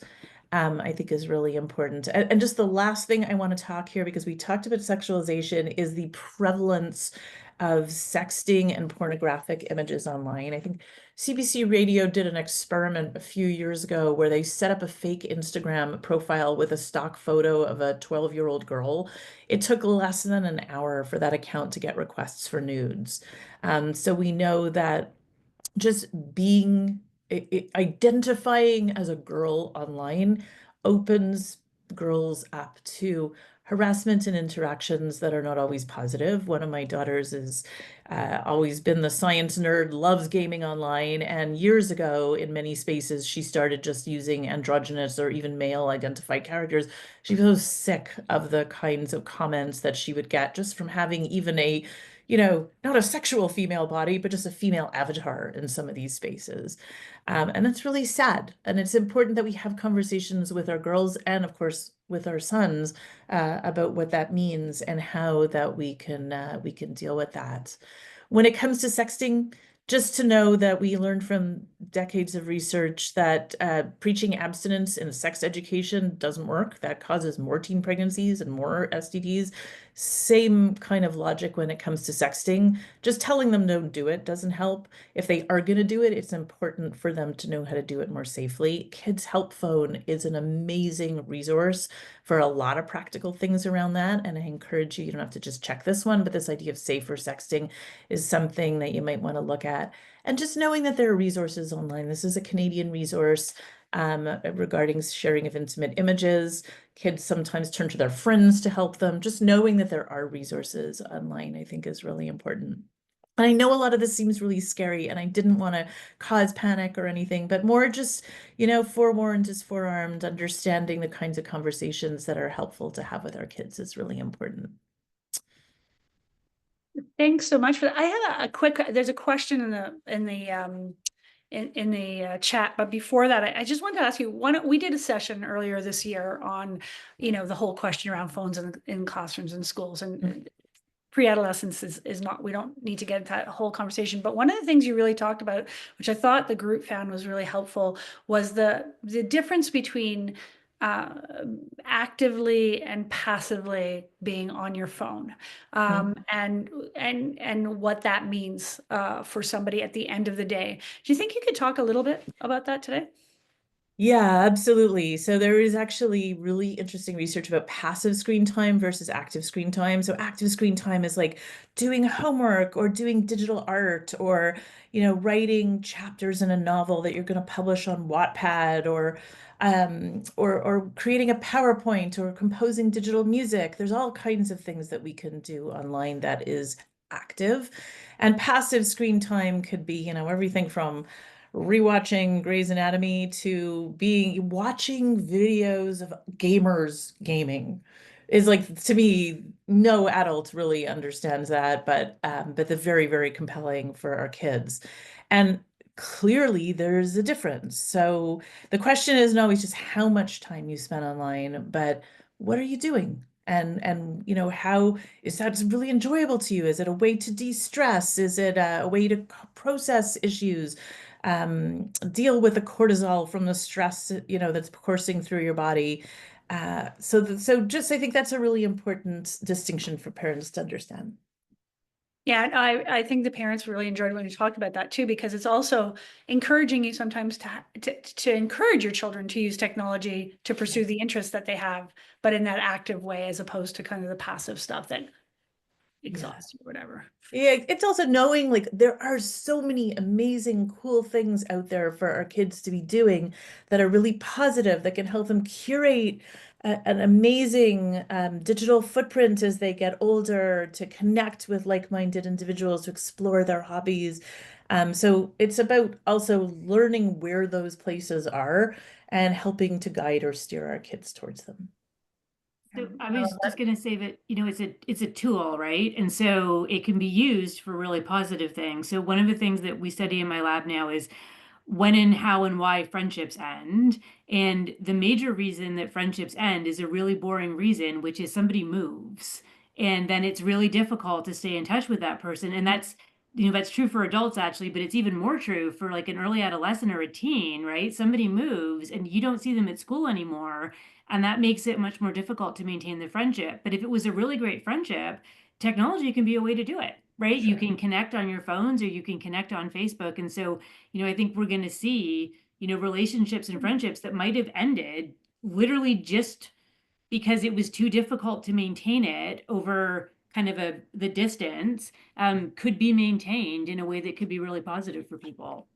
S3: I think is really important. And just the last thing I want to talk here, because we talked about sexualization, is the prevalence of sexting and pornographic images online. I think CBC Radio did an experiment a few years ago where they set up a fake Instagram profile with a stock photo of a 12-year-old girl. It took less than an hour for that account to get requests for nudes. So we know that just being identifying as a girl online opens girls up to harassment and interactions that are not always positive. One of my daughters is always been the science nerd, loves gaming online, and years ago in many spaces she started just using androgynous or even male identified characters. She was so sick of the kinds of comments that she would get just from having even a not a sexual female body, but just a female avatar in some of these spaces. And that's really sad. And it's important that we have conversations with our girls and, of course, with our sons about what that means and how that we can deal with that. When it comes to sexting, just to know that we learned from decades of research that preaching abstinence in sex education doesn't work. That causes more teen pregnancies and more STDs. Same kind of logic when it comes to sexting. Just telling them don't do it doesn't help. If they are going to do it, it's important for them to know how to do it more safely. Kids Help Phone is an amazing resource for a lot of practical things around that. And I encourage you, you don't have to just check this one, but this idea of safer sexting is something that you might want to look at. And just knowing that there are resources online. This is a Canadian resource regarding sharing of intimate images. Kids sometimes turn to their friends to help them. Just knowing that there are resources online, I think, is really important. And I know a lot of this seems really scary, and I didn't want to cause panic or anything, but more just, forewarned is forearmed. Understanding the kinds of conversations that are helpful to have with our kids is really important.
S1: Thanks so much for that. I had a quick, there's a question in the chat, but before that, I just wanted to ask you, we did a session earlier this year on, the whole question around phones in classrooms and schools, and pre-adolescence is not, we don't need to get into that whole conversation. But one of the things you really talked about, which I thought the group found was really helpful, was the difference between actively and passively being on your phone, and what that means for somebody at the end of the day. Do you think you could talk a little bit about that today?
S3: Yeah, absolutely. So there is actually really interesting research about passive screen time versus active screen time. So active screen time is like doing homework or doing digital art or, writing chapters in a novel that you're going to publish on Wattpad or creating a PowerPoint or composing digital music. There's all kinds of things that we can do online that is active. And passive screen time could be, everything from rewatching Grey's Anatomy to being watching videos of gamers gaming is like, to me, no adult really understands that, but they're very, very compelling for our kids. And clearly there's a difference. So the question isn't always just how much time you spend online, but what are you doing? And how is that really enjoyable to you? Is it a way to de-stress? Is it a way to process issues? Deal with the cortisol from the stress, that's coursing through your body. So just I think that's a really important distinction for parents to understand.
S1: Yeah, and I think the parents really enjoyed when you talked about that too, because it's also encouraging you sometimes to encourage your children to use technology to pursue the interests that they have, but in that active way, as opposed to kind of the passive stuff that
S3: Yeah.
S1: exhausts you or whatever.
S3: Yeah, it's also knowing like there are so many amazing, cool things out there for our kids to be doing that are really positive, that can help them curate an amazing digital footprint as they get older, to connect with like-minded individuals, to explore their hobbies. So it's about also learning where those places are and helping to guide or steer our kids towards them.
S2: So I was just going to say that, it's a tool, right? And so it can be used for really positive things. So one of the things that we study in my lab now is when and how and why friendships end. And the major reason that friendships end is a really boring reason, which is somebody moves. And then it's really difficult to stay in touch with that person. And that's true for adults actually, but it's even more true for like an early adolescent or a teen, right? Somebody moves and you don't see them at school anymore. And that makes it much more difficult to maintain the friendship. But if it was a really great friendship, technology can be a way to do it, right? You
S3: Sure.
S2: can connect on your phones or you can connect on Facebook. And so I think we're going to see, relationships and friendships that might have ended literally just because it was too difficult to maintain it over kind of the distance, could be maintained in a way that could be really positive for people.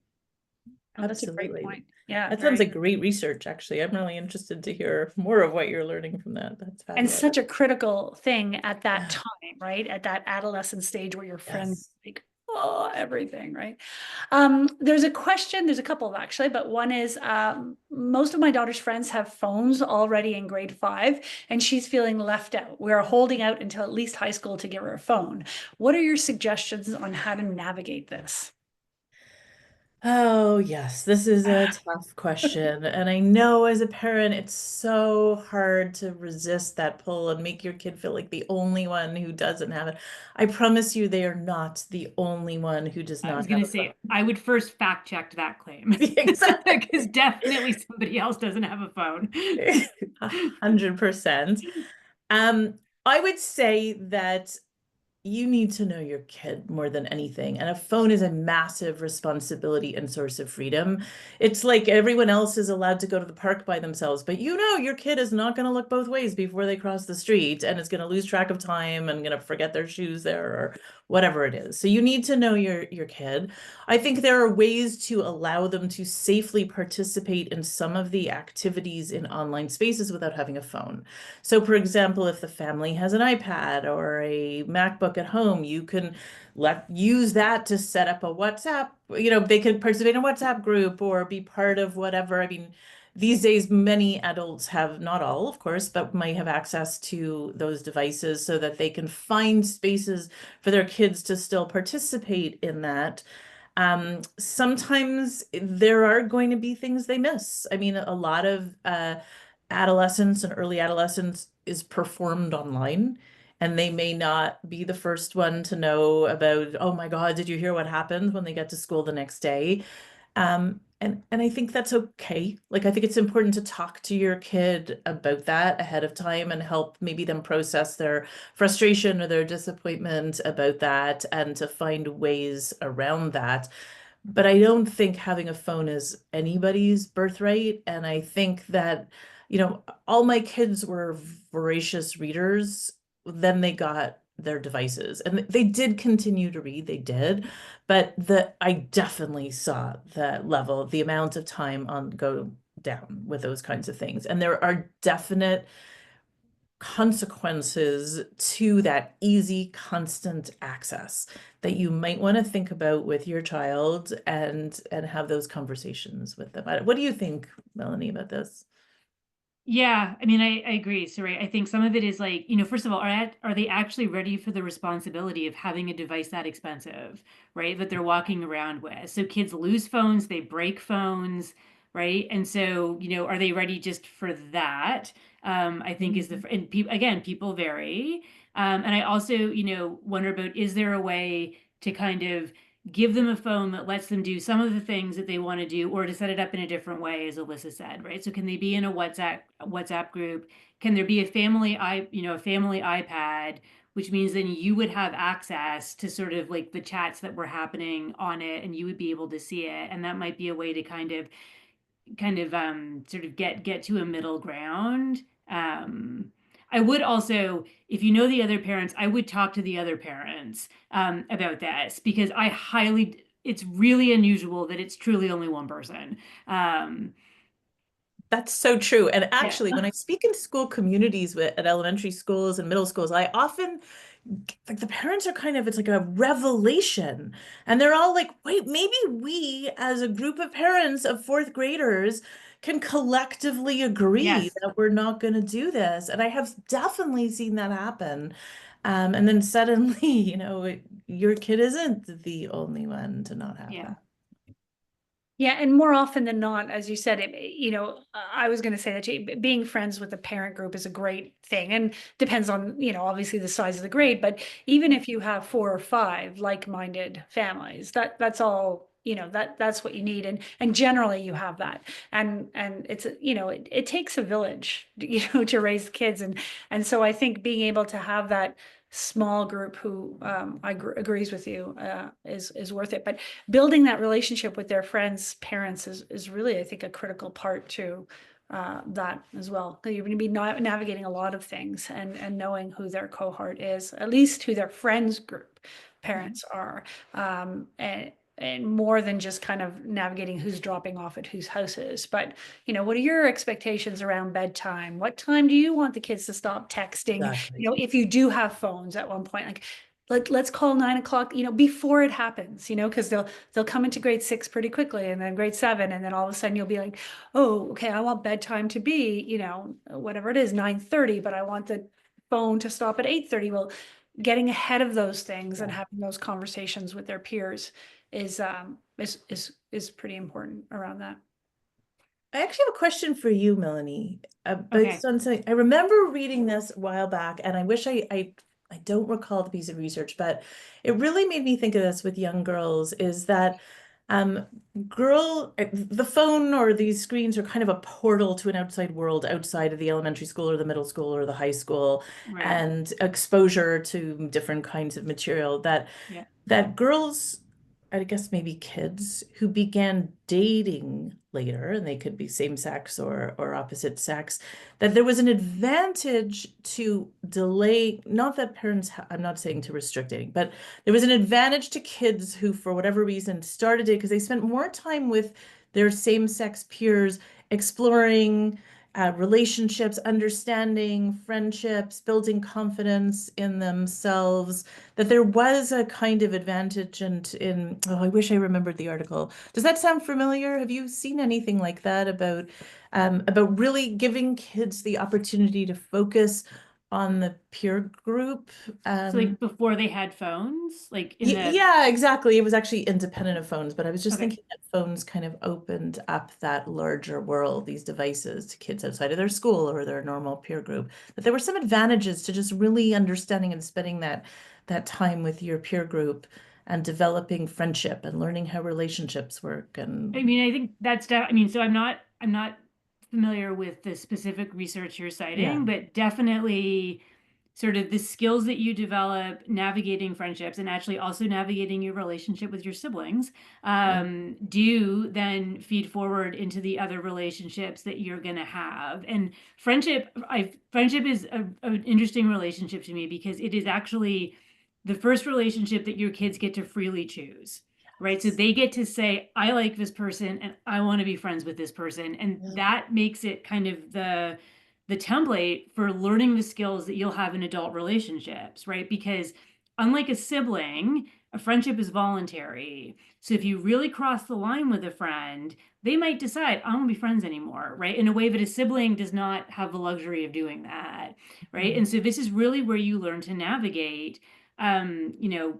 S1: Oh, that's a great
S3: Absolutely.
S1: point. Yeah,
S3: That sounds
S1: very.
S3: like great research, actually. I'm really interested to hear more of what you're learning from that. That's
S1: And
S3: fabulous.
S1: such a critical thing at that
S3: Yeah.
S1: time, right? At that adolescent stage where your friend
S3: Yes.
S1: like, oh, everything, right? There's a couple of actually, but one is most of my daughter's friends have phones already in grade 5, and she's feeling left out. We're holding out until at least high school to give her a phone. What are your suggestions on how to navigate this?
S3: Oh, yes, this is a tough question. And I know as a parent, it's so hard to resist that pull and make your kid feel like the only one who doesn't have it. I promise you, they are not the only one who does
S2: I was
S3: not
S2: going
S3: have
S2: to
S3: a
S2: say,
S3: phone.
S2: I would first fact check that claim because
S3: Exactly.
S2: definitely somebody else doesn't have a phone.
S3: 100%. Um, I would say that you need to know your kid more than anything. And a phone is a massive responsibility and source of freedom. It's like everyone else is allowed to go to the park by themselves, but your kid is not going to look both ways before they cross the street and is going to lose track of time and going to forget their shoes there or whatever it is. So you need to know your kid. I think there are ways to allow them to safely participate in some of the activities in online spaces without having a phone. So, for example, if the family has an iPad or a MacBook at home, you can use that to set up a WhatsApp. They can participate in a WhatsApp group or be part of whatever. I mean, these days, many adults have, not all, of course, but might have access to those devices so that they can find spaces for their kids to still participate in that. Sometimes there are going to be things they miss. I mean, a lot of adolescence and early adolescence is performed online, and they may not be the first one to know about, oh my God, did you hear what happened when they get to school the next day? And I think that's okay. Like, I think it's important to talk to your kid about that ahead of time and help maybe them process their frustration or their disappointment about that and to find ways around that. but I don't think having a phone is anybody's birthright. And I think that, all my kids were voracious readers. Then they got their devices and they did continue to read, they did, but I definitely saw the amount of time on go down with those kinds of things. And there are definite consequences to that easy, constant access that you might want to think about with your child and have those conversations with them. What do you think, Melanie, about this?
S2: Yeah, I mean, I agree. So, right, I think some of it is like, first of all, are they actually ready for the responsibility of having a device that expensive, right? That they're walking around with. So kids lose phones, they break phones, right? And so, are they ready just for that? I think is and people again, people vary. And I also, wonder about, is there a way to kind of give them a phone that lets them do some of the things that they want to do, or to set it up in a different way, as Alyssa said, right? So can they be in a WhatsApp group? Can there be a family iPad, which means then you would have access to sort of like the chats that were happening on it, and you would be able to see it. And that might be a way to kind of sort of get to a middle ground. I would also, if you know the other parents, I would talk to the other parents about this, because it's really unusual that it's truly only one person. Um,
S3: That's so true. And
S2: yeah.
S3: actually, when I speak in school communities at elementary schools and middle schools, I often like the parents are it's like a revelation. And they're all like, wait, maybe we as a group of parents of fourth graders can collectively agree
S2: Yes.
S3: that we're not going to do this. And I have definitely seen that happen. And then suddenly, your kid isn't the only one to not have
S2: Yeah.
S3: that.
S1: Yeah, and more often than not, as you said, I was going to say that being friends with the parent group is a great thing, and depends on, obviously the size of the grade. But even if you have 4 or 5 like-minded families, that's all, that's what you need, and generally you have that, and it's it takes a village, to raise kids, and so I think being able to have that small group who agrees with you is worth it. But building that relationship with their friends' parents is really, I think, a critical part to that as well. You're going to be navigating a lot of things, and knowing who their cohort is, at least who their friends group parents are, and more than just kind of navigating who's dropping off at whose houses. But what are your expectations around bedtime? What time do you want the kids to stop texting?
S3: Exactly.
S1: If you do have phones at one point, let's call 9 o'clock, before it happens, because they'll come into grade 6 pretty quickly, and then grade 7, and then all of a sudden you'll be like, oh, okay, I want bedtime to be, whatever it is, 9:30, but I want the phone to stop at 8:30. Well, getting ahead of those things and
S3: Yeah.
S1: having those conversations with their peers is pretty important around that.
S3: I actually have a question for you, Melanie,
S2: Okay.
S3: based on something. I remember reading this a while back, and I wish I don't recall the piece of research, but it really made me think of this with young girls, is that um the phone or these screens are kind of a portal to an outside world outside of the elementary school or the middle school or the high school,
S2: Right.
S3: and exposure to different kinds of material
S2: Yeah.
S3: that girls, I guess maybe kids who began dating later, and they could be same sex or opposite sex, that there was an advantage to delay, not that parents, I'm not saying to restrict dating, but there was an advantage to kids who, for whatever reason, started it because they spent more time with their same sex peers exploring relationships, understanding friendships, building confidence in themselves, that there was a kind of advantage. And oh, I wish I remembered the article. Does that sound familiar? Have you seen anything like that about really giving kids the opportunity to focus on the peer group?
S2: So like before they had phones, like in the
S3: Yeah, exactly. It was actually independent of phones, but I was just
S2: okay.
S3: thinking that phones kind of opened up that larger world, these devices, to kids outside of their school or their normal peer group. That there were some advantages to just really understanding and spending that time with your peer group and developing friendship and learning how relationships work.
S2: I
S3: And
S2: mean, I think I mean, so I'm not familiar with the specific research you're
S3: yeah,
S2: citing, but definitely sort of the skills that you develop navigating friendships and actually also navigating your relationship with your siblings do then feed forward into the other relationships that you're going to have. And friendship is an interesting relationship to me because it is actually the first relationship that your kids get to freely choose. Right. So they get to say, I like this person and I want to be friends with this person. And that makes it kind of the template for learning the skills that you'll have in adult relationships, right? Because unlike a sibling, a friendship is voluntary. So if you really cross the line with a friend, they might decide, I don't want to be friends anymore, right? In a way that a sibling does not have the luxury of doing that, right? And so this is really where you learn to navigate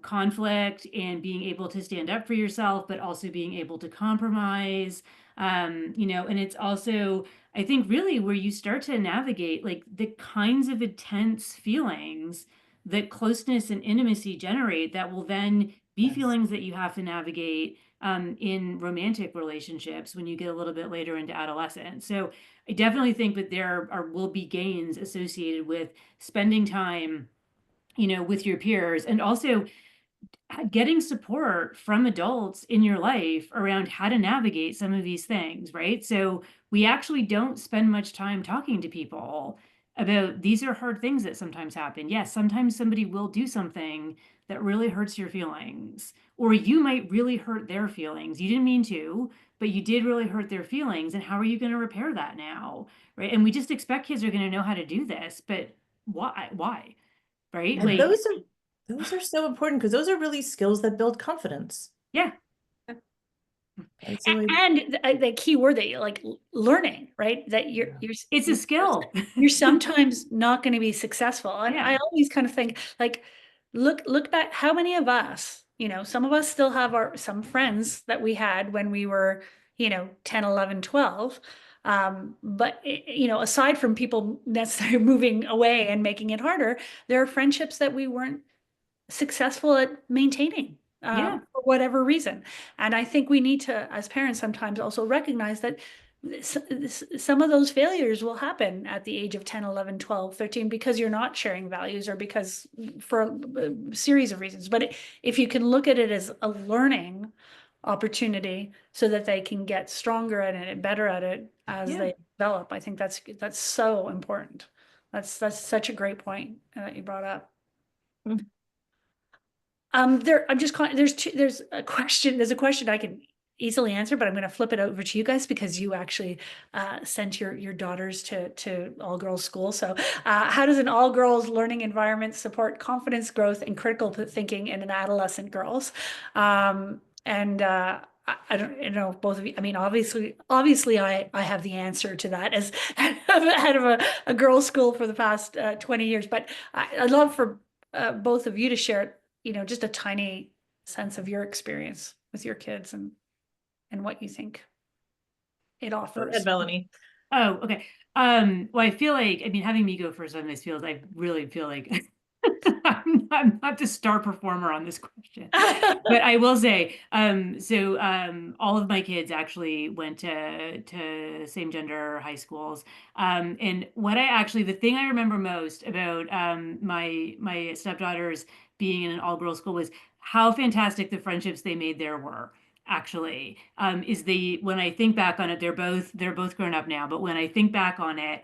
S2: conflict and being able to stand up for yourself, but also being able to compromise. And it's also, I think, really where you start to navigate like the kinds of intense feelings that closeness and intimacy generate that will then be feelings that you have to navigate in romantic relationships when you get a little bit later into adolescence. So I definitely think that will be gains associated with spending time with your peers and also getting support from adults in your life around how to navigate some of these things, right? So we actually don't spend much time talking to people about these are hard things that sometimes happen. Yes, sometimes somebody will do something that really hurts your feelings, or you might really hurt their feelings. You didn't mean to, but you did really hurt their feelings. And how are you going to repair that now? Right. And we just expect kids are going to know how to do this, but why? Why? Right?
S3: And
S2: Like,
S3: those are so important because those are really skills that build confidence.
S2: yeah.
S3: Right? So
S1: And the key word that you like learning, right? That
S2: It's a skill.
S1: you're sometimes not going to be successful. And
S2: Yeah.
S1: I always kind of think like, look back, how many of us, some of us still have some friends that we had when we were, 10, 11, 12. But aside from people necessarily moving away and making it harder, there are friendships that we weren't successful at maintaining
S2: Yeah.
S1: for whatever reason. And I think we need to, as parents, sometimes also recognize that some of those failures will happen at the age of 10, 11, 12, 13, because you're not sharing values or because for a series of reasons. But if you can look at it as a learning opportunity so that they can get stronger at it and better at it as
S2: Yeah.
S1: they develop, I think that's so important. That's such a great point that you brought up. There's a question I can easily answer, but I'm going to flip it over to you guys because you actually sent your daughters to all girls school. So, how does an all girls learning environment support confidence growth and critical thinking in an adolescent girls? And I don't know both of you. I mean, obviously, I have the answer to that as head of a girls' school for the past 20 years. But I'd love for both of you to share, just a tiny sense of your experience with your kids and what you think it
S3: go
S1: offers.
S3: ahead, Melanie.
S2: Oh, okay. Well, I feel like, I mean, having me go first on this field, I really feel like I'm not the star performer on this question. But I will say, all of my kids actually went to same gender high schools. And the thing I remember most about my stepdaughters being in an all-girls school was how fantastic the friendships they made there were. Actually, when I think back on it, they're both grown up now, but when I think back on it,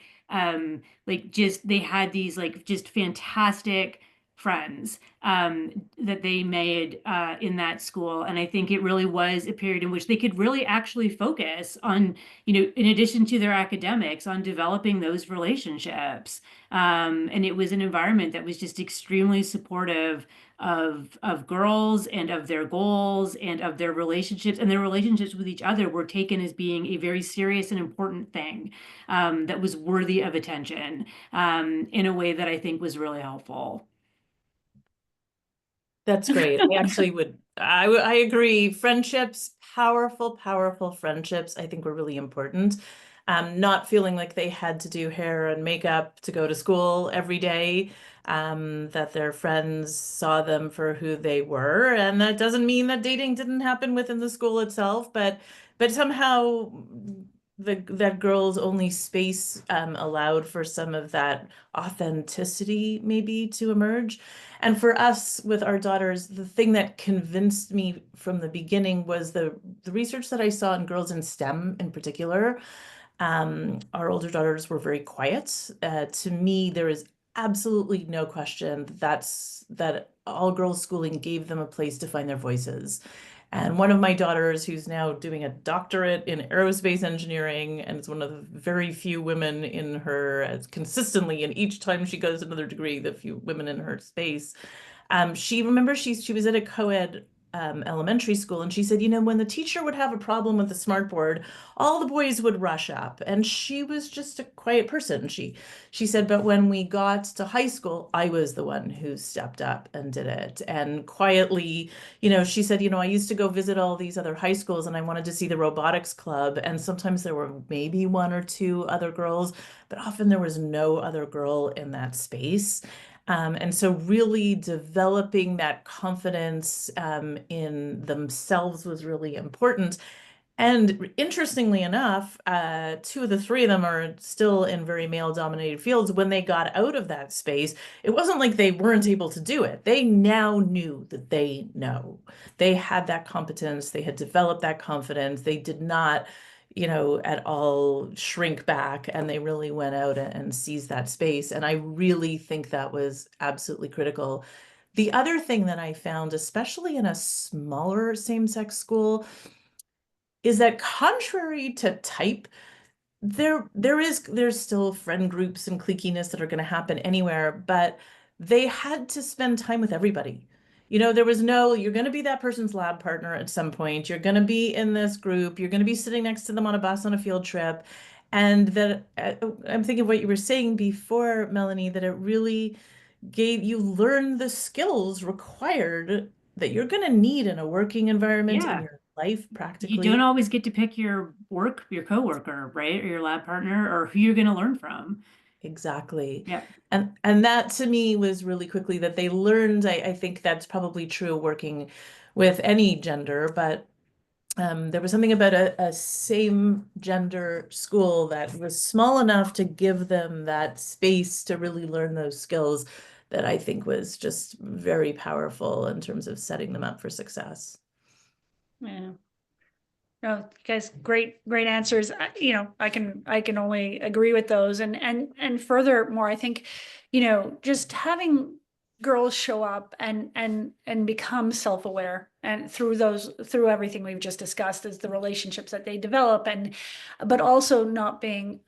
S2: they had these like just fantastic friends that they made in that school. And I think it really was a period in which they could really actually focus on, in addition to their academics, on developing those relationships. And it was an environment that was just extremely supportive of girls and of their goals and of their relationships, and their relationships with each other were taken as being a very serious and important thing that was worthy of attention in a way that I think was really helpful.
S3: That's great. I agree. Friendships, powerful friendships, I think were really important. Not feeling like they had to do hair and makeup to go to school every day, that their friends saw them for who they were. And that doesn't mean that dating didn't happen within the school itself, but somehow that girls only space allowed for some of that authenticity maybe to emerge. And for us with our daughters, the thing that convinced me from the beginning was the research that I saw in girls in STEM in particular. Our older daughters were very quiet. To me, there is absolutely no question that all girls schooling gave them a place to find their voices. And one of my daughters, who's now doing a doctorate in aerospace engineering, and is one of the very few women in her, as consistently, and each time she goes another degree, the few women in her space. She remembers she was at a co-ed elementary school, and she said, you know, when the teacher would have a problem with the smartboard, all the boys would rush up, and she was just a quiet person. She said, but when we got to high school, I was the one who stepped up and did it. And quietly, you know, she said, you know, I used to go visit all these other high schools, and I wanted to see the robotics club, and sometimes there were maybe one or two other girls, but often there was no other girl in that space. And so really developing that confidence in themselves was really important. And interestingly enough, two of the three of them are still in very male-dominated fields. When they got out of that space, it wasn't like they weren't able to do it. They now knew that they know. They had that competence. They had developed that confidence. They did not, you know, at all shrink back, and they really went out and seized that space. And I really think that was absolutely critical. The other thing that I found, especially in a smaller same-sex school, is that contrary to type, there's still friend groups and cliquiness that are going to happen anywhere, but they had to spend time with everybody. You know, there was no, you're going to be that person's lab partner at some point. You're going to be in this group. You're going to be sitting next to them on a bus on a field trip. And that I'm thinking of what you were saying before, Melanie, that it really gave you learn the skills required that you're going to need in a working environment in
S2: Yeah.
S3: your life
S2: You don't
S3: practically.
S2: always get to pick your coworker, right? Or your lab partner or who you're going to learn from.
S3: Exactly.
S2: Yeah.
S3: And that to me was really quickly that they learned. I think that's probably true working with any gender, but there was something about a same gender school that was small enough to give them that space to really learn those skills that I think was just very powerful in terms of setting them up for success.
S1: Yeah. No, you guys, great answers. You know, I can only agree with those. And furthermore, I think, you know, just having girls show up and become self-aware, and through everything we've just discussed, is the relationships that they develop, and but also not being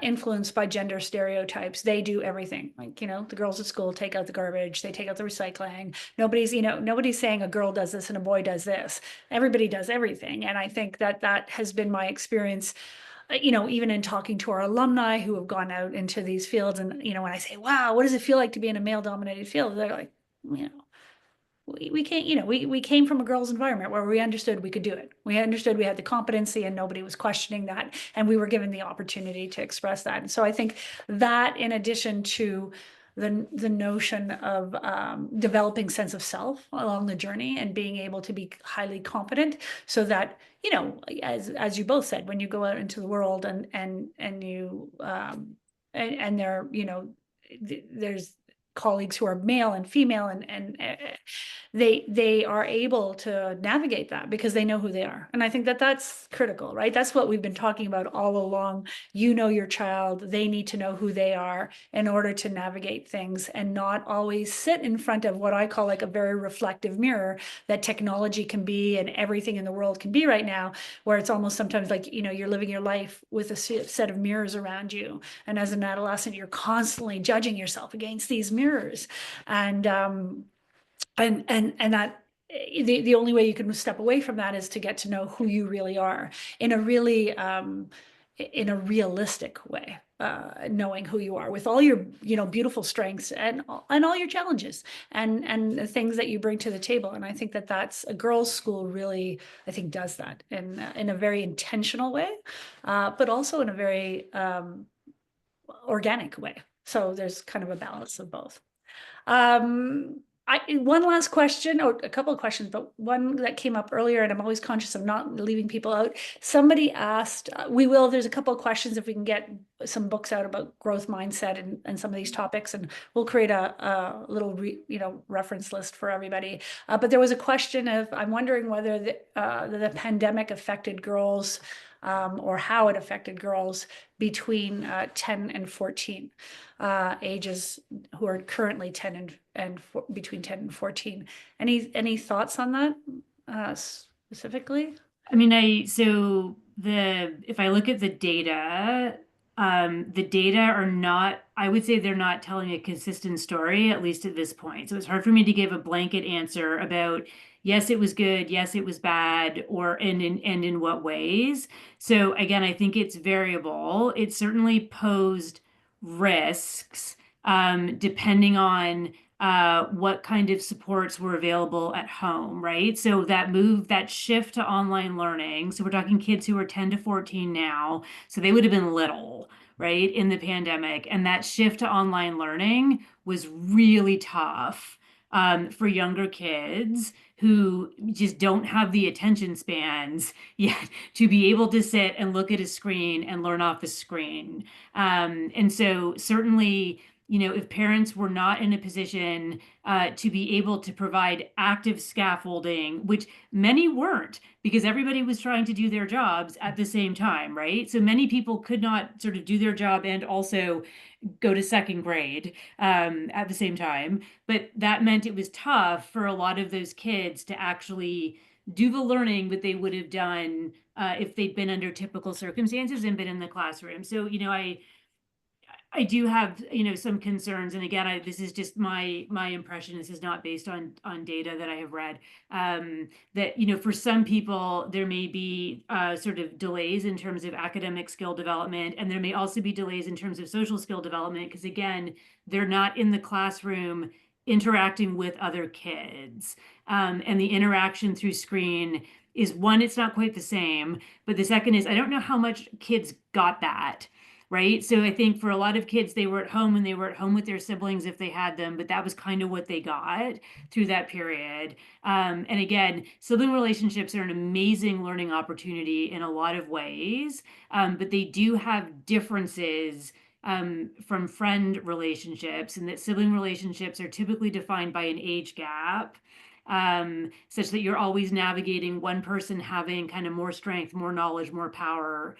S1: influenced by gender stereotypes. They do everything. Like, you know, the girls at school take out the garbage, they take out the recycling. Nobody's saying a girl does this and a boy does this. Everybody does everything. And I think that has been my experience, you know, even in talking to our alumni who have gone out into these fields. And, you know, when I say, wow, what does it feel like to be in a male dominated field? They're like, you know, we can't, you know, we came from a girls' environment where we understood we could do it. We understood we had the competency and nobody was questioning that. And we were given the opportunity to express that. And so I think that, in addition to the notion of developing sense of self along the journey and being able to be highly competent, so that, you know, as you both said, when you go out into the world and you and there, you know, there's colleagues who are male and female, and they are able to navigate that because they know who they are. And I think that that's critical, right? That's what we've been talking about all along. You know your child, they need to know who they are in order to navigate things, and not always sit in front of what I call like a very reflective mirror that technology can be and everything in the world can be right now, where it's almost sometimes like, you know, you're living your life with a set of mirrors around you. And as an adolescent, you're constantly judging yourself against these mirrors. And that the only way you can step away from that is to get to know who you really are in a really in a realistic way, knowing who you are with all your, you know, beautiful strengths and all your challenges and the things that you bring to the table. And I think that that's a girls' school really, I think, does that in a very intentional way, but also in a very organic way. So there's kind of a balance of both. One last question, or a couple of questions, but one that came up earlier, and I'm always conscious of not leaving people out. Somebody asked, there's a couple of questions if we can get some books out about growth mindset and some of these topics, and we'll create a little, reference list for everybody. But there was a question of, I'm wondering whether the pandemic affected girls, or how it affected girls between 10 and 14 ages, who are currently 10 and between 10 and 14. Any thoughts on that specifically?
S2: I mean, if I look at the data are not, I would say they're not telling a consistent story, at least at this point. So it's hard for me to give a blanket answer about, yes, it was good, yes, it was bad, and in what ways. So again, I think it's variable. It certainly posed risks, depending on what kind of supports were available at home, right? So that shift to online learning. So we're talking kids who are 10 to 14 now. So they would have been little, right, in the pandemic. And that shift to online learning was really tough for younger kids who just don't have the attention spans yet to be able to sit and look at a screen and learn off a screen. And so certainly, if parents were not in a position to be able to provide active scaffolding, which many weren't, because everybody was trying to do their jobs at the same time, right? So many people could not sort of do their job and also go to second grade at the same time. But that meant it was tough for a lot of those kids to actually do the learning that they would have done if they'd been under typical circumstances and been in the classroom. So, I do have, some concerns, and again, this is just my impression. This is not based on data that I have read. That for some people there may be sort of delays in terms of academic skill development, and there may also be delays in terms of social skill development because again, they're not in the classroom interacting with other kids, and the interaction through screen is one, it's not quite the same, but the second is I don't know how much kids got that. Right. So I think for a lot of kids, they were at home and they were at home with their siblings if they had them, but that was kind of what they got through that period. And again, sibling relationships are an amazing learning opportunity in a lot of ways, but they do have differences from friend relationships, and that sibling relationships are typically defined by an age gap, such that you're always navigating one person having kind of more strength, more knowledge, more power,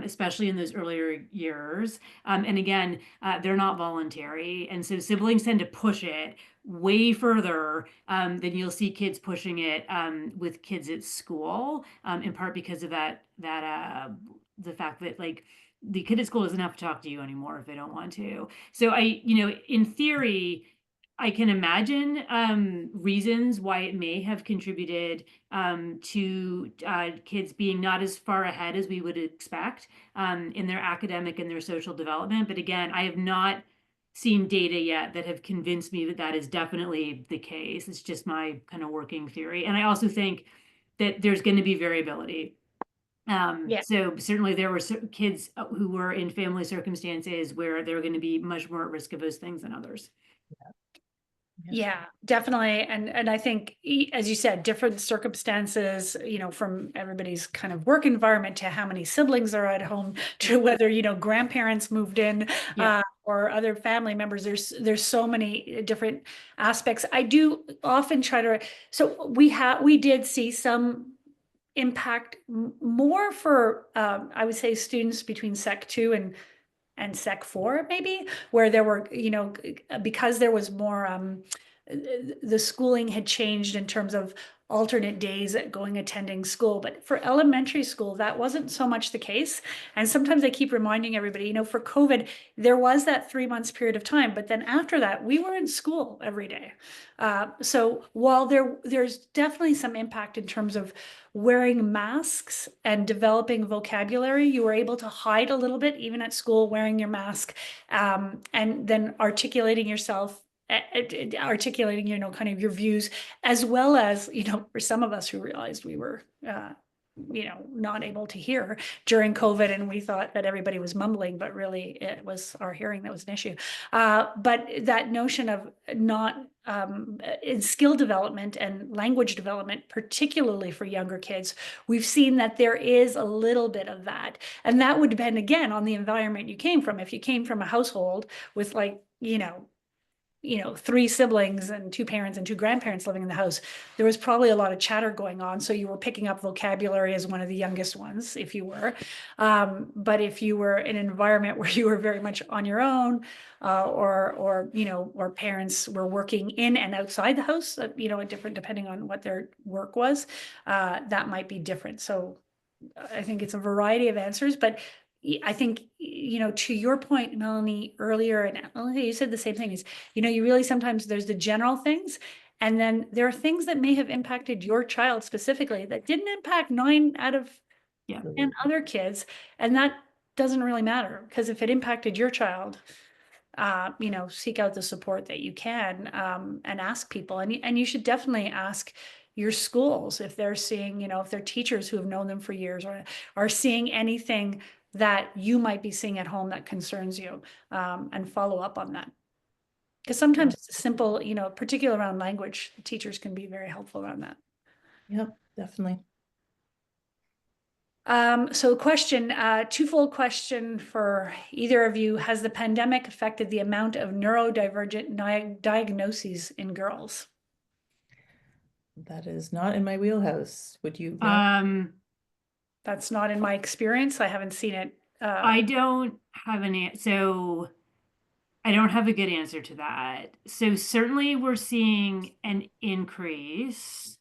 S2: especially in those earlier years. And again, they're not voluntary. And so siblings tend to push it way further than you'll see kids pushing it with kids at school, in part because of the fact that like the kid at school doesn't have to talk to you anymore if they don't want to. So in theory, I can imagine reasons why it may have contributed to kids being not as far ahead as we would expect in their academic and their social development. But again, I have not seen data yet that have convinced me that that is definitely the case. It's just my kind of working theory. And I also think that there's going to be variability.
S1: Yeah.
S2: So certainly there were kids who were in family circumstances where they're going to be much more at risk of those things than others.
S1: Yeah, definitely. And I think, as you said, different circumstances, from everybody's kind of work environment to how many siblings are at home to whether, grandparents moved in,
S2: Yeah.
S1: or other family members. There's so many different aspects. I do often so we did see some impact more for, I would say, students between Sec 2 and Sec 4, maybe, where there were, because there was more, the schooling had changed in terms of alternate days at attending school. But for elementary school, that wasn't so much the case. And sometimes I keep reminding everybody, for COVID, there was that 3 months period of time, but then after that, we were in school every day. So while there's definitely some impact in terms of wearing masks and developing vocabulary, you were able to hide a little bit, even at school, wearing your mask, and then articulating yourself, kind of your views, as well as, for some of us who realized we were not able to hear during COVID, and we thought that everybody was mumbling, but really it was our hearing that was an issue. But that notion of not in skill development and language development, particularly for younger kids, we've seen that there is a little bit of that. And that would depend again on the environment you came from. If you came from a household with three siblings and two parents and two grandparents living in the house, there was probably a lot of chatter going on. So you were picking up vocabulary as one of the youngest ones, if you were. But if you were in an environment where you were very much on your own, or parents were working in and outside the house, different depending on what their work was, that might be different. So I think it's a variety of answers, but I think, to your point, Melanie, earlier, and Melanie, you said the same thing, is, you really sometimes there's the general things, and then there are things that may have impacted your child specifically that didn't impact 9 out of 10 other kids. And that doesn't really matter, because if it impacted your child, seek out the support that you can, and ask people. And you should definitely ask your schools if they're seeing, if they're teachers who have known them for years or are seeing anything that you might be seeing at home that concerns you, and follow up on that. Because sometimes it's a simple, particular around language, teachers can be very helpful around that.
S3: Yep, definitely.
S1: So question, twofold question for either of you. Has the pandemic affected the amount of neurodivergent diagnoses in girls?
S3: That is not in my wheelhouse. Would you know?
S1: That's not in my experience. I haven't seen it.
S2: I don't have so I don't have a good answer to that. So certainly we're seeing an increase.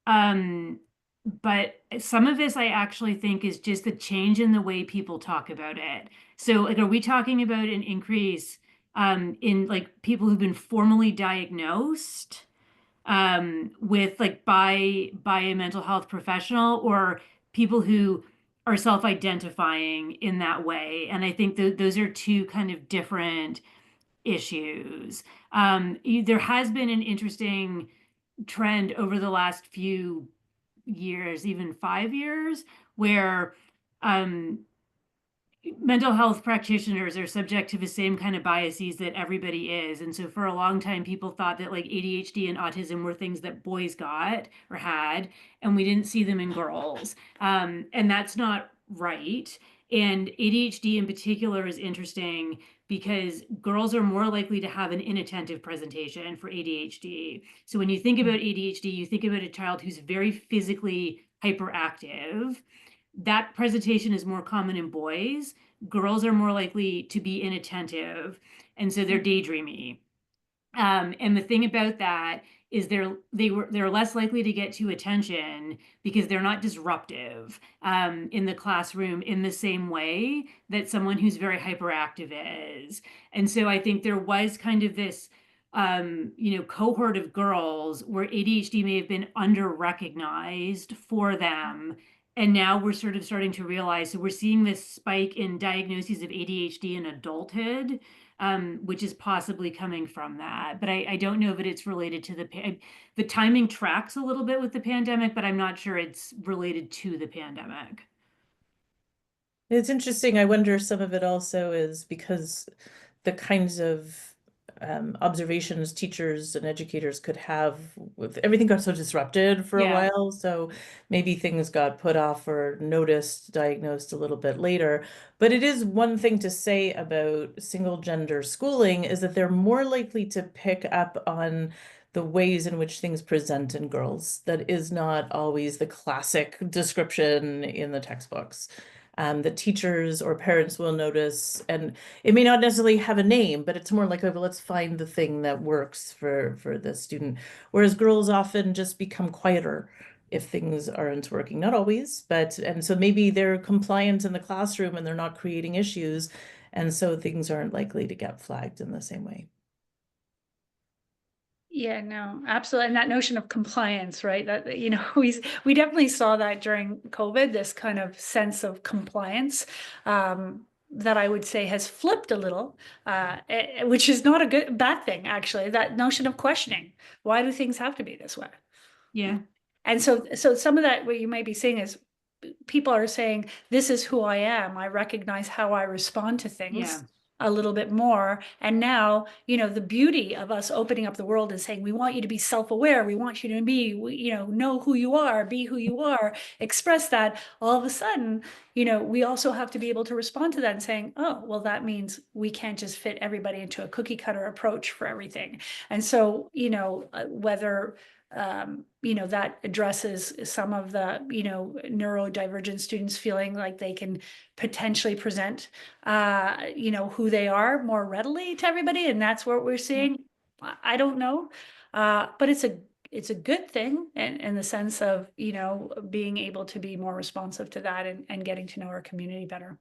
S2: But some of this I actually think is just the change in the way people talk about it. So like, are we talking about an increase in like people who've been formally diagnosed with like by a mental health professional, or people who are self-identifying in that way? And I think those are two kind of different issues. There has been an interesting trend over the last few years, even 5 years, where mental health practitioners are subject to the same kind of biases that everybody is. And so for a long time, people thought that like ADHD and autism were things that boys got or had, and we didn't see them in girls. And that's not right. And ADHD in particular is interesting because girls are more likely to have an inattentive presentation for ADHD. So when you think about ADHD, you think about a child who's very physically hyperactive. That presentation is more common in boys. Girls are more likely to be inattentive, and so they're daydreamy. And the thing about that is they're less likely to get to attention because they're not disruptive in the classroom in the same way that someone who's very hyperactive is. And so I think there was kind of this cohort of girls where ADHD may have been under-recognized for them. And now we're sort of starting to realize, so we're seeing this spike in diagnoses of ADHD in adulthood, which is possibly coming from that. But I don't know that it's related to the timing tracks a little bit with the pandemic, but I'm not sure it's related to the pandemic.
S3: It's interesting. I wonder some of it also is because the kinds of observations teachers and educators could have with everything got so disrupted for a while. So maybe things got put off or noticed, diagnosed a little bit later. But it is one thing to say about single gender schooling is that they're more likely to pick up on the ways in which things present in girls. That is not always the classic description in the textbooks. That teachers or parents will notice, and it may not necessarily have a name, but it's more like, okay, well, let's find the thing that works for the student. Whereas girls often just become quieter if things aren't working. Not always, and so maybe they're compliant in the classroom and they're not creating issues, and so things aren't likely to get flagged in the same way.
S1: Yeah, no, absolutely. And that notion of compliance, right? That, we definitely saw that during COVID, this kind of sense of compliance, that I would say has flipped a little, which is not a bad thing, actually. That notion of questioning, why do things have to be this way?
S2: Yeah.
S1: And so some of that, what you might be seeing is people are saying, this is who I am. I recognize how I respond to things.
S2: Yeah.
S1: A little bit more. And now, the beauty of us opening up the world is saying, we want you to be self-aware. We want you to be, know who you are, be who you are, express that. All of a sudden, we also have to be able to respond to that and saying, oh, well, that means we can't just fit everybody into a cookie cutter approach for everything. And so, whether that addresses some of the, neurodivergent students feeling like they can potentially present, who they are more readily to everybody. And that's what we're seeing. I don't know. But it's a good thing in the sense of, being able to be more responsive to that and getting to know our community better.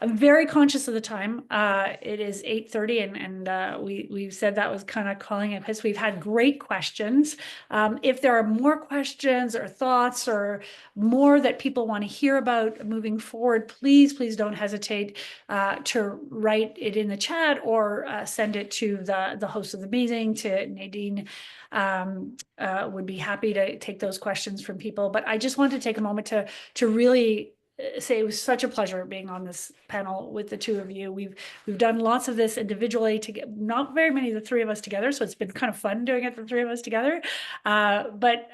S1: I'm very conscious of the time. It is 8:30 and we've said that was kind of calling it quits. We've had great questions. If there are more questions or thoughts or more that people want to hear about moving forward, please don't hesitate to write it in the chat or send it to the host of the meeting, to Nadine. Would be happy to take those questions from people. But I just want to take a moment to really say it was such a pleasure being on this panel with the two of you. We've done lots of this individually, not very many of the three of us together, so it's been kind of fun doing it, the three of us together. But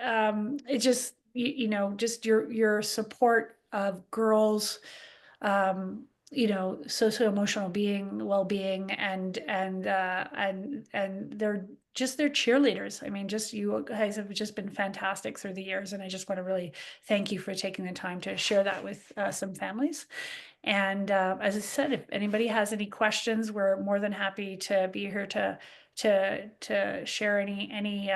S1: it just, just your support of girls, socio-emotional well-being, and they're just their cheerleaders. I mean, just you guys have just been fantastic through the years, and I just want to really thank you for taking the time to share that with some families. And as I said, if anybody has any questions, we're more than happy to be here to share any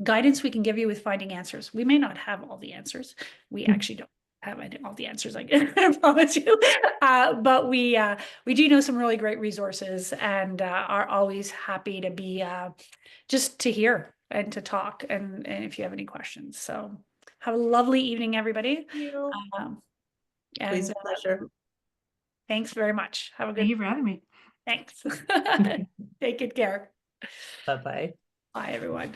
S1: guidance we can give you with finding answers. We may not have all the answers. We actually don't have all the answers, I promise you. But we do know some really great resources, and are always happy to be just to hear and to talk, and if you have any questions. So have a lovely evening, everybody.
S3: Thank you.
S1: And
S3: a pleasure.
S1: Thanks very much. Have a good.
S2: Thank you for having me.
S1: Thanks. Take good care.
S3: Bye-bye.
S1: Bye, everyone.